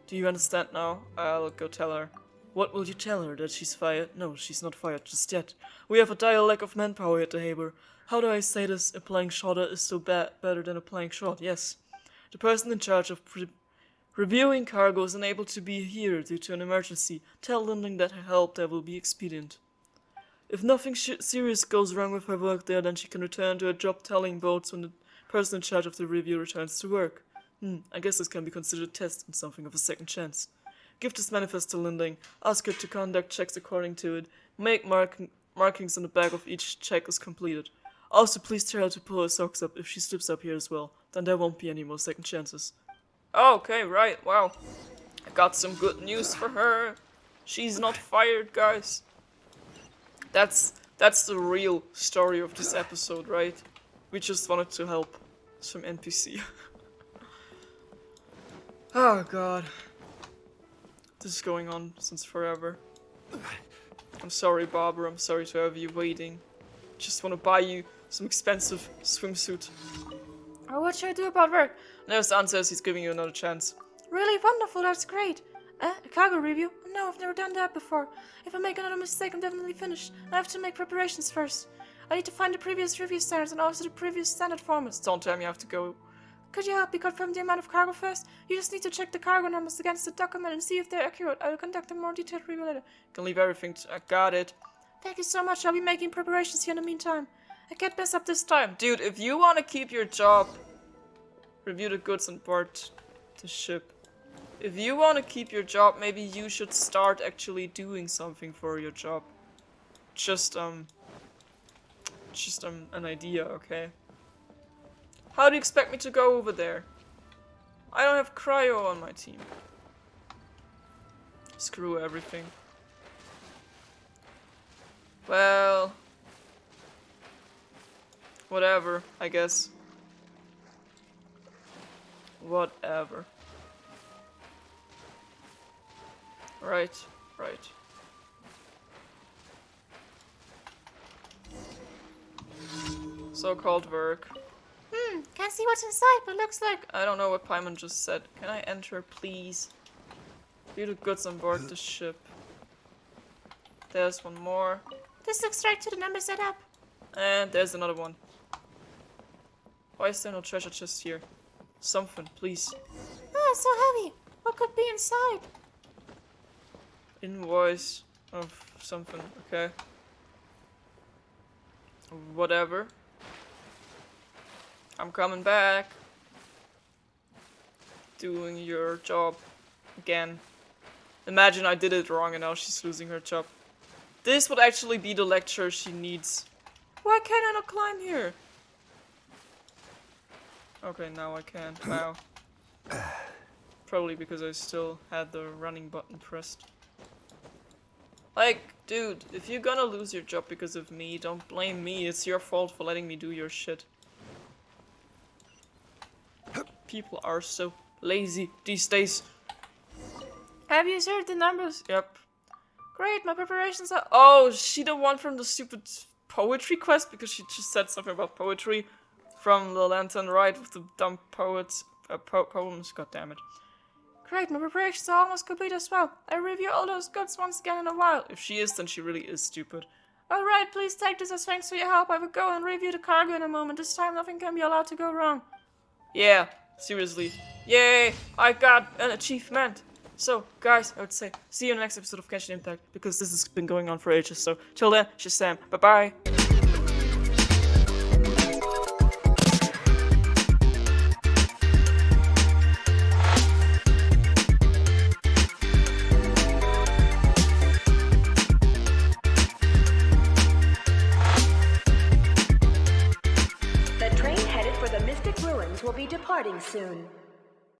Do you understand now? I'll go tell her. What will you tell her? That she's fired? No, she's not fired just yet. We have a dire lack of manpower at the Haber. How do I say this? Applying shorter is so better than applying short, yes. The person in charge of reviewing cargo is unable to be here due to an emergency. Tell Lindling that her help there will be expedient. If nothing serious goes wrong with her work there, then she can return to her job tallying boards when the person in charge of the review returns to work. I guess this can be considered a test and something of a second chance. Give this manifest to Linding, ask her to conduct checks according to it, make markings on the back of each check is completed. Also, please tell her to pull her socks up if she slips up here as well, then there won't be any more second chances. Okay, right, wow. I got some good news for her. She's not fired, guys. That's the real story of this episode, right? We just wanted to help some NPC. Oh god. This is going on since forever. I'm sorry, Barbara. I'm sorry to have you waiting. Just want to buy you some expensive swimsuit. Oh, what should I do about work? Nurse Ann says he's giving you another chance. Really wonderful. That's great. A cargo review? No, I've never done that before. If I make another mistake, I'm definitely finished. I have to make preparations first. I need to find the previous review standards and also the previous standard formats. Don't tell me I have to go. Could you help me confirm the amount of cargo first? You just need to check the cargo numbers against the document and see if they're accurate. I will conduct a more detailed review later. Can leave everything I got it. Thank you so much. I'll be making preparations here in the meantime. I can't mess up this time. Dude, if you want to keep your job, review the goods and board the ship. If you want to keep your job, maybe you should start actually doing something for your job. Just an idea, okay? How do you expect me to go over there? I don't have cryo on my team. Screw everything. Well, whatever, I guess. Whatever. Right. So-called work. Can't see what's inside, but looks like... I don't know what Paimon just said. Can I enter, please? View the goods on board the ship. There's one more. This looks right to the number set up. And there's another one. Why is there no treasure chest here? Something, please. Oh, it's so heavy. What could be inside? Invoice of something, okay. Whatever. I'm coming back. Doing your job again. Imagine I did it wrong and now she's losing her job. This would actually be the lecture she needs. Why can't I not climb here? Okay, now I can. Wow. Probably because I still had the running button pressed. Like, dude, if you're gonna lose your job because of me, don't blame me. It's your fault for letting me do your shit. People are so lazy these days. Have you heard the numbers? Yep. Great, my preparations are... Oh, is she the one from the stupid poetry quest? Because she just said something about poetry from the Lantern Ride with the dumb poets, poems. God damn it. Great, my preparations are almost complete as well. I review all those goods once again in a while. If she is, then she really is stupid. Alright, please take this as thanks for your help. I will go and review the cargo in a moment. This time nothing can be allowed to go wrong. Yeah, seriously. Yay, I got an achievement. So, guys, I would say, see you in the next episode of Genshin Impact, because this has been going on for ages, so, till then, Shazam, bye-bye! The train headed for the Mystic Ruins will be departing soon.